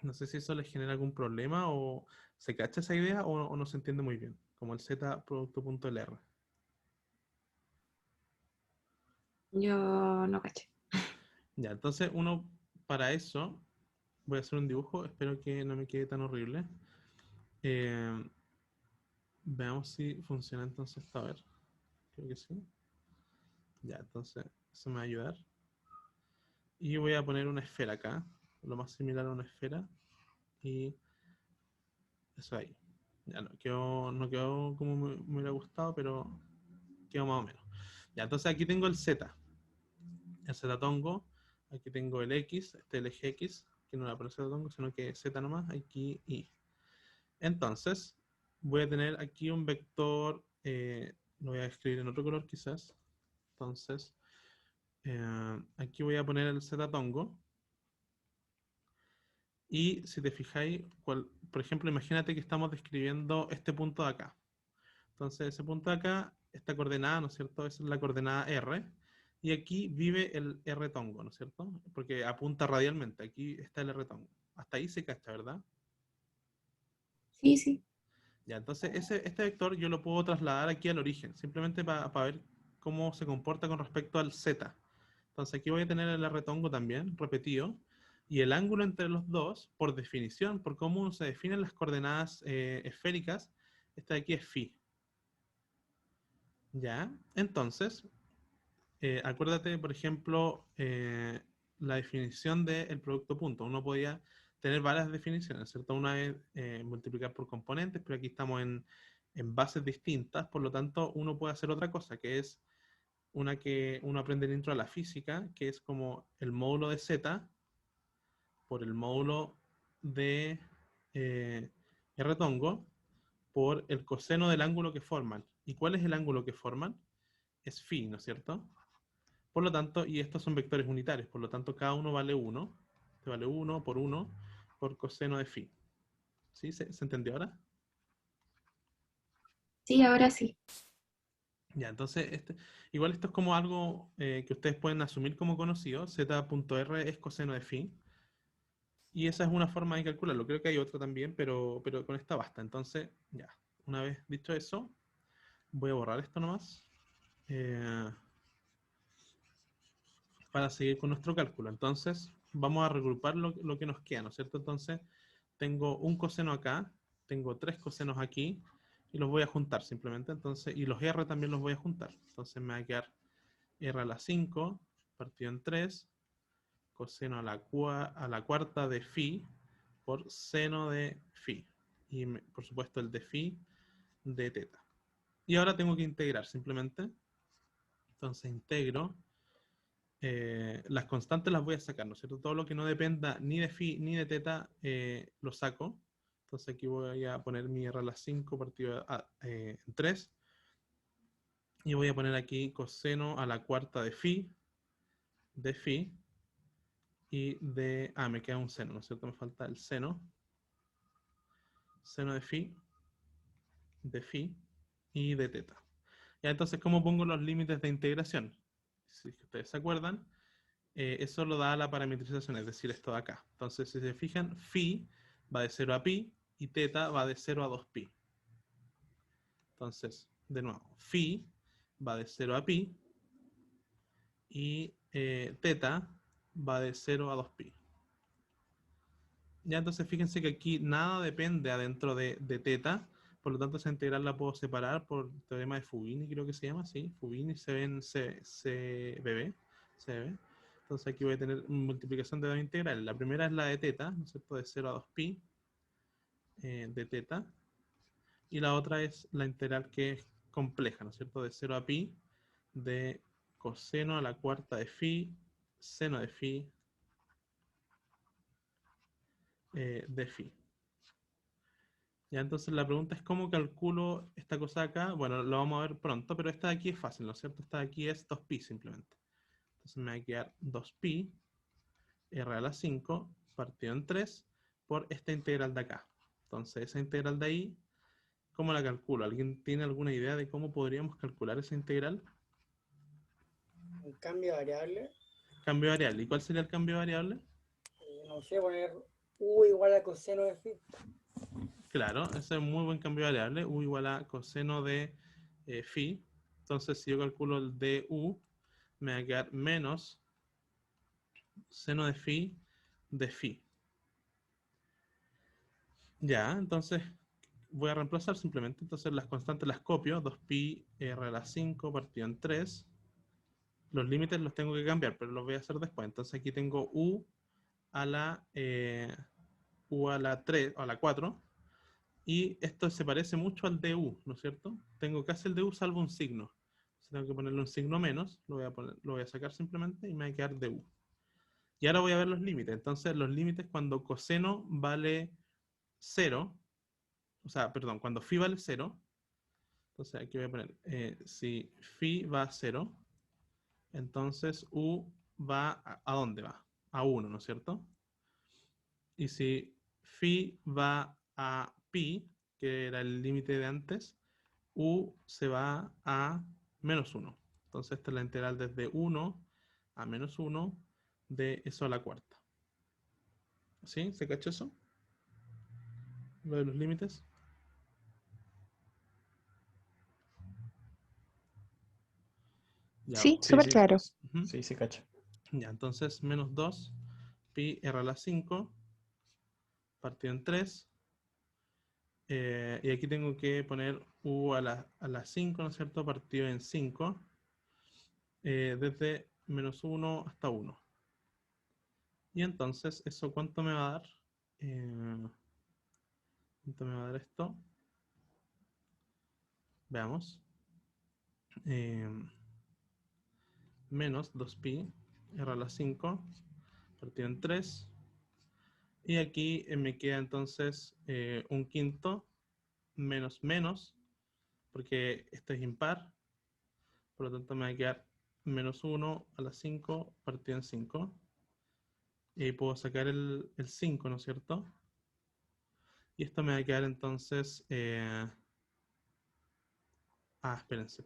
No sé si eso les genera algún problema o se cacha esa idea o no se entiende muy bien, como el z producto punto LR. Yo no caché. Ya, entonces uno para eso, voy a hacer un dibujo, espero que no me quede tan horrible. Veamos si funciona entonces esto, a ver. Creo que sí. Ya, entonces eso me va a ayudar. Y voy a poner una esfera acá, lo más similar a una esfera. Y eso ahí. Ya no quedó como me hubiera gustado, pero quedó más o menos. Ya, entonces aquí tengo el Z tongo. Aquí tengo el X, este es el eje X, que no aparece el tongo, sino que Z nomás, aquí Y. Entonces, voy a tener aquí un vector, lo voy a escribir en otro color quizás. Entonces, aquí voy a poner el Z tongo. Y si te fijáis, por ejemplo, imagínate que estamos describiendo este punto de acá. Entonces, ese punto de acá, esta coordenada, ¿no es cierto? Esa es la coordenada R. Y aquí vive el R tongo, ¿no es cierto? Porque apunta radialmente. Aquí está el R tongo. Hasta ahí se cacha, ¿verdad? Sí, sí. Ya, entonces este vector yo lo puedo trasladar aquí al origen, simplemente para ver cómo se comporta con respecto al Z. Entonces aquí voy a tener el R tongo también, repetido, y el ángulo entre los dos, por definición, por cómo se definen las coordenadas esféricas, esta de aquí es phi. Ya, entonces, acuérdate, por ejemplo, la definición del producto punto. Uno podía tener varias definiciones, ¿cierto? Una es multiplicar por componentes, pero aquí estamos en bases distintas, por lo tanto, uno puede hacer otra cosa, que es una que uno aprende dentro de la física, que es como el módulo de z por el módulo de R tongo por el coseno del ángulo que forman. ¿Y cuál es el ángulo que forman? Es phi, ¿no es cierto? Por lo tanto, y estos son vectores unitarios, por lo tanto cada uno vale 1. Este vale 1 por coseno de phi. ¿Sí? ¿Se entendió ahora? Sí, ahora sí. Ya, entonces, igual esto es como algo que ustedes pueden asumir como conocido. Z.R es coseno de phi. Y esa es una forma de calcularlo. Creo que hay otra también, pero con esta basta. Entonces, ya, una vez dicho eso, voy a borrar esto nomás. para seguir con nuestro cálculo. Entonces, vamos a regrupar lo que nos queda, ¿no es cierto? Entonces, tengo un coseno acá, tengo 3 cosenos aquí, y los voy a juntar simplemente. Entonces, y los R también los voy a juntar. Entonces, me va a quedar R a la 5 partido en 3, coseno a la cuarta de phi por seno de phi. Y por supuesto el de phi de teta. Y ahora tengo que integrar simplemente. Entonces integro. Las constantes las voy a sacar, ¿no es cierto? Todo lo que no dependa ni de phi ni de teta lo saco. Entonces aquí voy a poner mi R a la 5 partido en 3. Y voy a poner aquí coseno a la cuarta de phi y de... me queda un seno, ¿no es cierto? Me falta el seno. Seno de phi y de teta. Ya, entonces, ¿cómo pongo los límites de integración? Si ustedes se acuerdan, eso lo da la parametrización, es decir, esto de acá. Entonces, si se fijan, phi va de 0 a pi y teta va de 0 a 2pi. Entonces, de nuevo, phi va de 0 a pi y teta va de 0 a 2pi. Ya, entonces fíjense que aquí nada depende adentro de teta, por lo tanto esa integral la puedo separar por teorema de Fubini, creo que se llama, sí, Fubini CBB. Entonces aquí voy a tener multiplicación de dos integrales. La primera es la de teta, ¿no es cierto?, de 0 a 2pi de teta. Y la otra es la integral que es compleja, ¿no es cierto?, de 0 a pi de coseno a la cuarta de phi, seno de phi, de phi. Ya, entonces la pregunta es ¿cómo calculo esta cosa acá? Bueno, lo vamos a ver pronto, pero esta de aquí es fácil, ¿no es cierto? Esta de aquí es 2pi simplemente. Entonces me va a quedar 2pi r a la 5 partido en 3 por esta integral de acá. Entonces esa integral de ahí, ¿cómo la calculo? ¿Alguien tiene alguna idea de cómo podríamos calcular esa integral? Un cambio de variable. Cambio de variable. ¿Y cuál sería el cambio de variable? No sé, poner u igual a coseno de phi. Claro, ese es un muy buen cambio de variable. U igual a coseno de phi. Entonces, si yo calculo el du, me va a quedar menos seno de phi. Ya, entonces voy a reemplazar simplemente. Entonces, las constantes las copio. 2pi r a la 5 partido en 3. Los límites los tengo que cambiar, pero los voy a hacer después. Entonces, aquí tengo u a la 3, o a la 4. Y esto se parece mucho al du, ¿no es cierto? Tengo casi el du salvo un signo. Entonces tengo que ponerle un signo menos, lo voy a sacar simplemente y me va a quedar du. Y ahora voy a ver los límites. Entonces los límites cuando coseno vale 0, o sea, perdón, cuando phi vale 0, entonces aquí voy a poner, si phi va a 0, entonces u va ¿a dónde va? A 1, ¿no es cierto? Y si phi va a pi, que era el límite de antes, u se va a menos 1. Entonces esta es la integral desde 1 a menos 1 de eso a la cuarta. ¿Sí? ¿Se cachó eso? Lo de los límites. Ya, Sí, sí, súper sí. claro. Ujú. Sí, se cacha. Ya, entonces menos 2 pi r a la 5 partido en 3. Y aquí tengo que poner u a la 5, ¿no es cierto? Partido en 5. Desde menos 1 hasta 1. Y entonces, ¿eso cuánto me va a dar? ¿Cuánto me va a dar esto? Veamos. Menos 2pi r a la 5 partido en 3. Y aquí me queda entonces un quinto menos menos, porque esto es impar. Por lo tanto me va a quedar menos 1 a la 5 partido en 5. Y puedo sacar el 5, ¿no es cierto? Y esto me va a quedar entonces... espérense.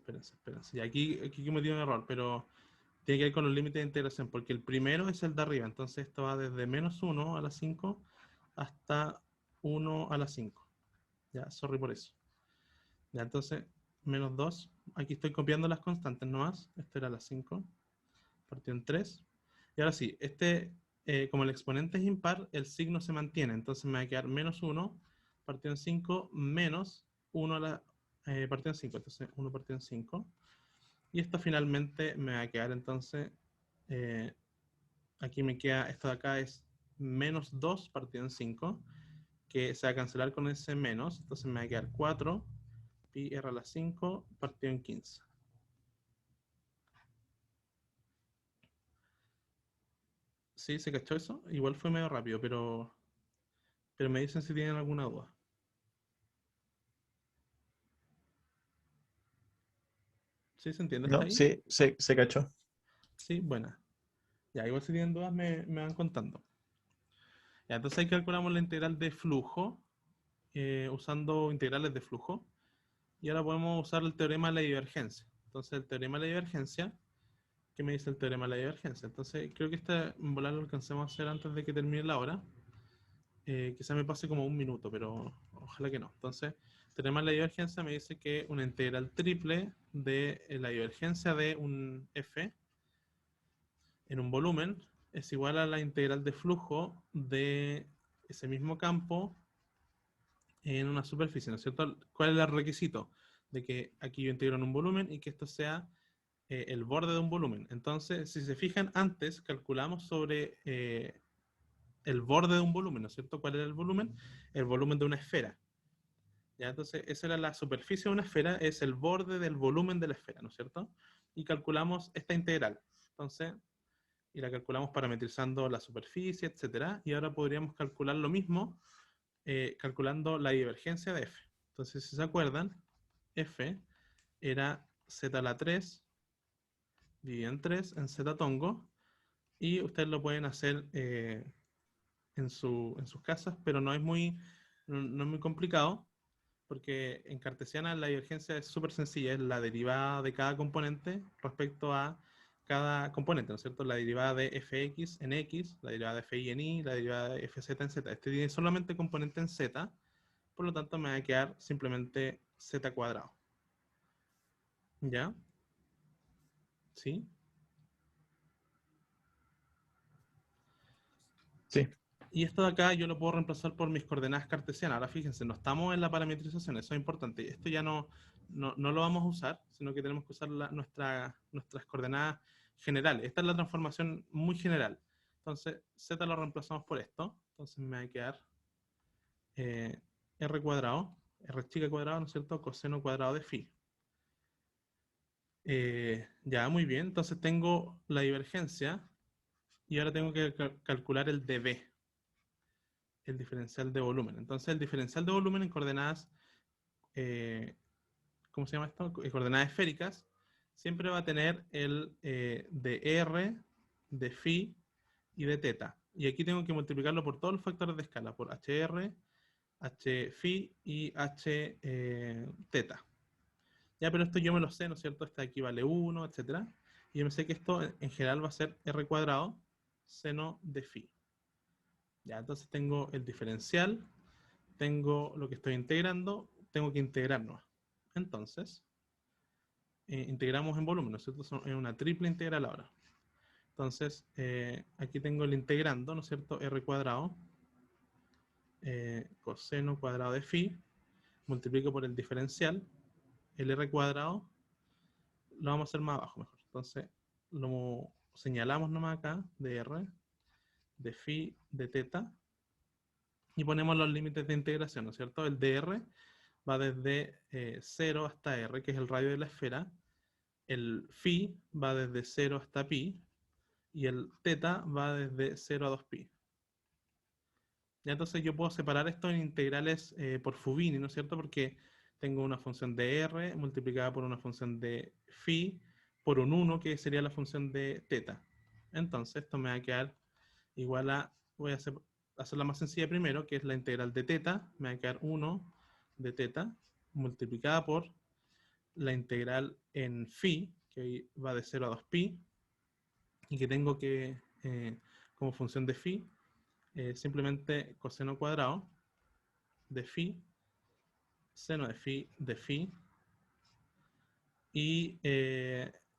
Y aquí cometí un error, pero tiene que ver con los límites de integración, porque el primero es el de arriba. Entonces esto va desde menos 1 a la 5 hasta 1 a la 5. Ya, sorry por eso. Ya, entonces, menos 2. Aquí estoy copiando las constantes nomás. Esto era la 5. Partido en 3. Y ahora sí, como el exponente es impar, el signo se mantiene. Entonces me va a quedar menos 1 partido en 5 menos 1 partido en 5. Entonces 1 partido en 5. Y esto finalmente me va a quedar entonces, aquí me queda, esto de acá es menos 2 partido en 5, que se va a cancelar con ese menos. Entonces me va a quedar 4 pi r a la 5 partido en 15. ¿Sí? ¿Se cachó eso? Igual fue medio rápido, pero me dicen si tienen alguna duda. ¿Sí se entiende hasta No, ahí? sí, se cachó. Sí, buena. Ya, igual si tienen dudas me van contando. Ya, entonces ahí calculamos la integral de flujo usando integrales de flujo. Y ahora podemos usar el teorema de la divergencia. Entonces el teorema de la divergencia, ¿qué me dice el teorema de la divergencia? Entonces creo que en volar lo alcancemos a hacer antes de que termine la hora. Quizá me pase como un minuto, pero ojalá que no. Entonces, teorema de la divergencia me dice que una integral triple de la divergencia de un f en un volumen es igual a la integral de flujo de ese mismo campo en una superficie, ¿no es cierto? ¿Cuál es el requisito? De que aquí yo integro en un volumen y que esto sea el borde de un volumen. Entonces, si se fijan, antes calculamos sobre el borde de un volumen, ¿no es cierto? ¿Cuál era el volumen? El volumen de una esfera. ¿Ya? Entonces, esa era la superficie de una esfera, es el borde del volumen de la esfera, ¿no es cierto? Y calculamos esta integral. Entonces, y la calculamos parametrizando la superficie, etcétera. Y ahora podríamos calcular lo mismo calculando la divergencia de f. Entonces, si se acuerdan, f era z a la 3 dividido en 3 en z tongo, y ustedes lo pueden hacer en sus casas, pero no es muy complicado, porque en cartesiana la divergencia es súper sencilla, es la derivada de cada componente respecto a cada componente, ¿no es cierto? La derivada de fx en x, la derivada de fi en y, la derivada de fz en z. Este tiene solamente componente en z, por lo tanto me va a quedar simplemente z cuadrado. ¿Ya? ¿Sí? Sí. Y esto de acá yo lo puedo reemplazar por mis coordenadas cartesianas. Ahora fíjense, no estamos en la parametrización, eso es importante. Esto ya no lo vamos a usar, sino que tenemos que usar nuestras coordenadas generales. Esta es la transformación muy general. Entonces, z lo reemplazamos por esto. Entonces me va a quedar r cuadrado, r chica cuadrado, ¿no es cierto? Coseno cuadrado de phi. Ya, muy bien. Entonces tengo la divergencia y ahora tengo que calcular el dB, el diferencial de volumen. Entonces el diferencial de volumen en coordenadas, ¿cómo se llama esto? Coordenadas esféricas, siempre va a tener el de R, de phi y de teta. Y aquí tengo que multiplicarlo por todos los factores de escala, por HR, h phi y h teta. Ya, pero esto yo me lo sé, ¿no es cierto? Este aquí vale 1, etc. Y yo me sé que esto en general va a ser R cuadrado seno de phi. Ya, entonces tengo el diferencial, tengo lo que estoy integrando, tengo que integrarnos. Entonces, integramos en volumen, ¿no es cierto? Es una triple integral ahora. Entonces, aquí tengo el integrando, ¿no es cierto? R cuadrado, coseno cuadrado de phi, multiplico por el diferencial, el R cuadrado, lo vamos a hacer más abajo mejor. Entonces, lo señalamos nomás acá, de R, de phi, de teta, y ponemos los límites de integración, ¿no es cierto? El dr va desde 0 hasta r, que es el radio de la esfera. El phi va desde 0 hasta pi. Y el teta va desde 0 a 2pi. Ya, entonces yo puedo separar esto en integrales por Fubini, ¿no es cierto? Porque tengo una función de r multiplicada por una función de phi por un 1, que sería la función de teta. Entonces esto me va a quedar igual a, voy a hacerla más sencilla primero, que es la integral de teta, me va a quedar 1 de teta multiplicada por la integral en phi, que va de 0 a 2pi, y que tengo que, como función de phi, simplemente coseno cuadrado de phi, seno de phi, y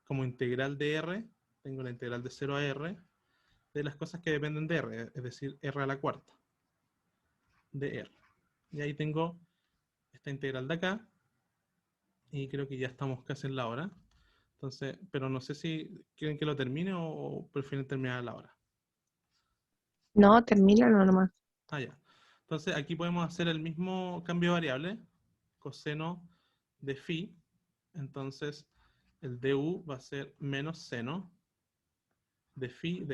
como integral de r, tengo la integral de 0 a r, de las cosas que dependen de R, es decir, R a la cuarta de R. Y ahí tengo esta integral de acá, y creo que ya estamos casi en la hora. Entonces, pero no sé si quieren que lo termine o prefieren terminar a la hora. No, termínalo nomás. Ah, ya. Entonces aquí podemos hacer el mismo cambio de variable, coseno de phi. Entonces el du va a ser menos seno de phi.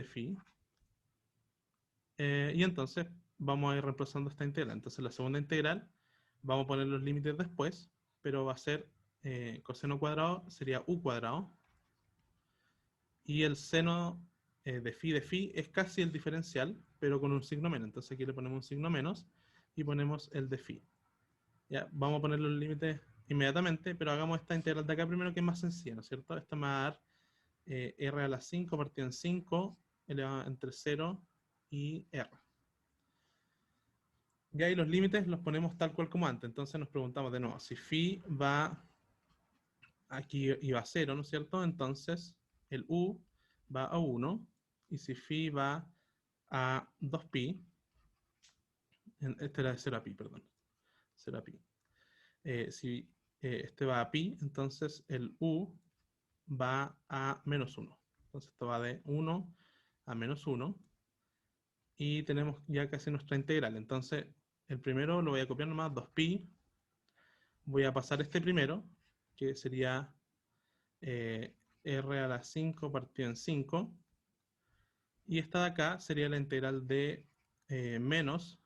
Y entonces vamos a ir reemplazando esta integral. Entonces la segunda integral, vamos a poner los límites después, pero va a ser coseno cuadrado, sería u cuadrado. Y el seno de phi es casi el diferencial, pero con un signo menos. Entonces aquí le ponemos un signo menos y ponemos el de phi. Ya, vamos a poner los límites inmediatamente, pero hagamos esta integral de acá primero, que es más sencilla, ¿no es cierto? Esta me va a dar r a la 5 partido en 5 elevado entre 0 y r. Y ahí los límites los ponemos tal cual como antes. Entonces nos preguntamos de nuevo, si phi va aquí y va a 0, ¿no es cierto? Entonces el u va a 1, y si phi va a 2pi, este era de 0 a pi, perdón, 0 a pi. Si este va a pi, entonces el u va a menos 1. Entonces esto va de 1 a menos 1. Y tenemos ya casi nuestra integral. Entonces el primero lo voy a copiar nomás, 2pi. Voy a pasar este primero, que sería r a la 5 partido en 5. Y esta de acá sería la integral de menos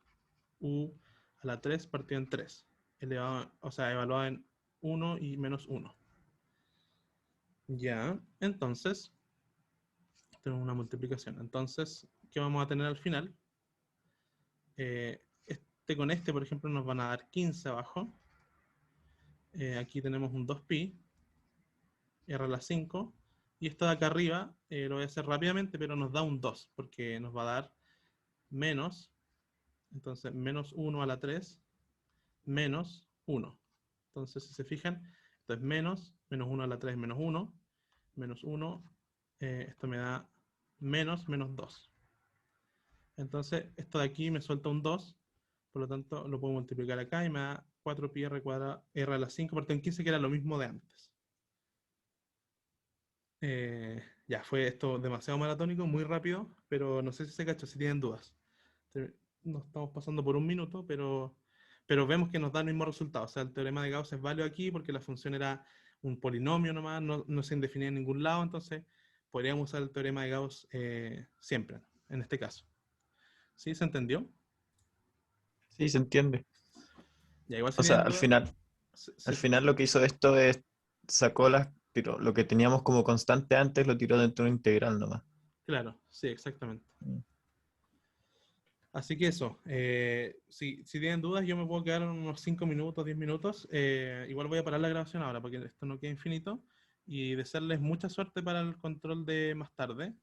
u a la 3 partido en 3. Elevado, o sea, evaluada en 1 y menos 1. Ya, entonces, tenemos una multiplicación. Entonces, ¿qué vamos a tener al final? Este con este, por ejemplo, nos van a dar 15 abajo. Aquí tenemos un 2pi, r a la 5. Y esto de acá arriba, lo voy a hacer rápidamente, pero nos da un 2, porque nos va a dar menos, entonces menos 1 a la 3, menos 1. Entonces, si se fijan, esto es menos 1 a la 3 menos 1, menos 1, esto me da menos 2. Entonces, esto de aquí me suelta un 2, por lo tanto lo puedo multiplicar acá y me da 4pi r cuadrado r a la 5 partido en 15, que era lo mismo de antes. Ya, fue esto demasiado maratónico, muy rápido, pero no sé si se cachó, si tienen dudas. Nos estamos pasando por un minuto, pero vemos que nos da el mismo resultado. O sea, el teorema de Gauss es válido aquí porque la función era un polinomio nomás, no se indefinía en ningún lado, entonces podríamos usar el teorema de Gauss siempre, en este caso. ¿Sí? ¿Se entendió? Sí, se entiende. Ya, igual si O sea, tienen al dudas, final, se- al se- final lo que hizo esto es sacó lo que teníamos como constante antes lo tiró dentro de una integral nomás. claro, sí, exactamente. Mm. Así que eso, si tienen dudas, yo me puedo quedar unos 5 minutos, 10 minutos. Igual voy a parar la grabación ahora para que esto no quede infinito. Y desearles mucha suerte para el control de más tarde.